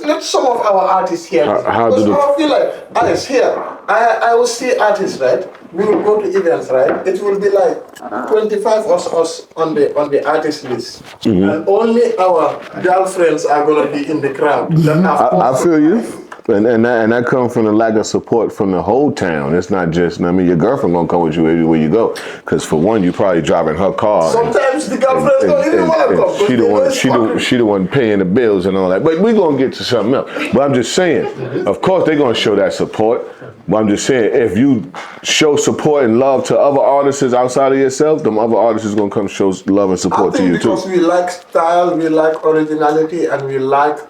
S4: Let some of our artists here. I feel like artists here. I will see artists, right? We will go to events, right? It will be like 25 of us on the artist list, and only our girlfriends are gonna be in the crowd.
S2: I feel you. And that comes from the lack of support from the whole town. It's not just, I mean, your girlfriend gonna come with you everywhere you go. Because for one, you probably driving her car.
S4: Sometimes the girlfriends don't even want to come.
S2: She the one paying the bills and all that. But we gonna get to something else. But I'm just saying, of course they're gonna show that support. But I'm just saying, if you show support and love to other artists outside of yourself, them other artists is gonna come show love and support to you too.
S4: Because we like style, we like originality, and we like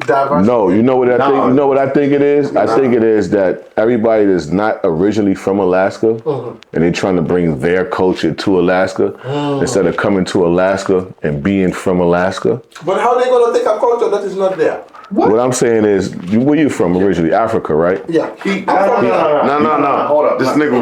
S4: diversity.
S2: No, you know what I think? You know what I think it is? I think it is that everybody that's not originally from Alaska, and they're trying to bring their culture to Alaska instead of coming to Alaska and being from Alaska.
S4: But how are they gonna take a culture that is not there?
S2: What I'm saying is, where you from originally? Africa, right?
S4: Yeah.
S7: No.
S8: Hold up.
S7: This nigga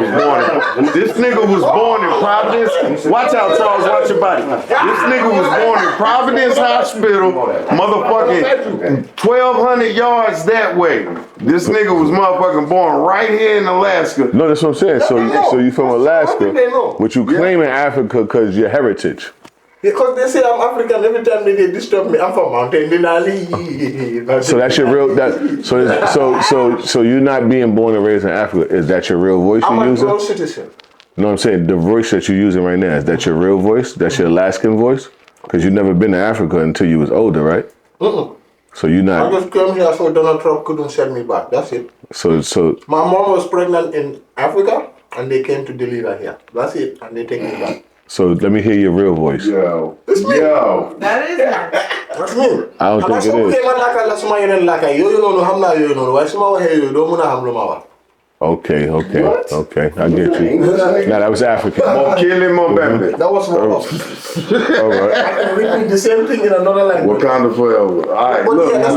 S7: was born in Providence. Watch out, Charles. Watch your body. This nigga was born in Providence Hospital, motherfucking 1,200 yards that way. This nigga was motherfucking born right here in Alaska.
S2: No, that's what I'm saying. So you from Alaska, but you claiming Africa because your heritage.
S4: Because they say I'm African, every time they disturb me, I'm from Mountain Denali.
S2: So that's your real. So you not being born and raised in Africa. Is that your real voice you're using?
S4: I'm a dual citizen.
S2: No, I'm saying the voice that you're using right now, is that your real voice? That's your Alaskan voice? Because you've never been to Africa until you was older, right? So you're not.
S4: I just came here so Donald Trump couldn't send me back. That's it.
S2: So
S4: my mom was pregnant in Africa, and they came to deliver here. That's it, and they take me back.
S2: So let me hear your real voice.
S8: Yo.
S6: That is it.
S4: That's me.
S2: I don't think it is. Okay.
S4: What?
S2: Okay. I get you. Now that was African.
S7: Mokele Mobembe.
S4: That was wrong.
S2: All right.
S4: I can repeat the same thing in another language.
S7: Wakanda forever. All right,
S4: But
S7: look.
S4: yeah, that's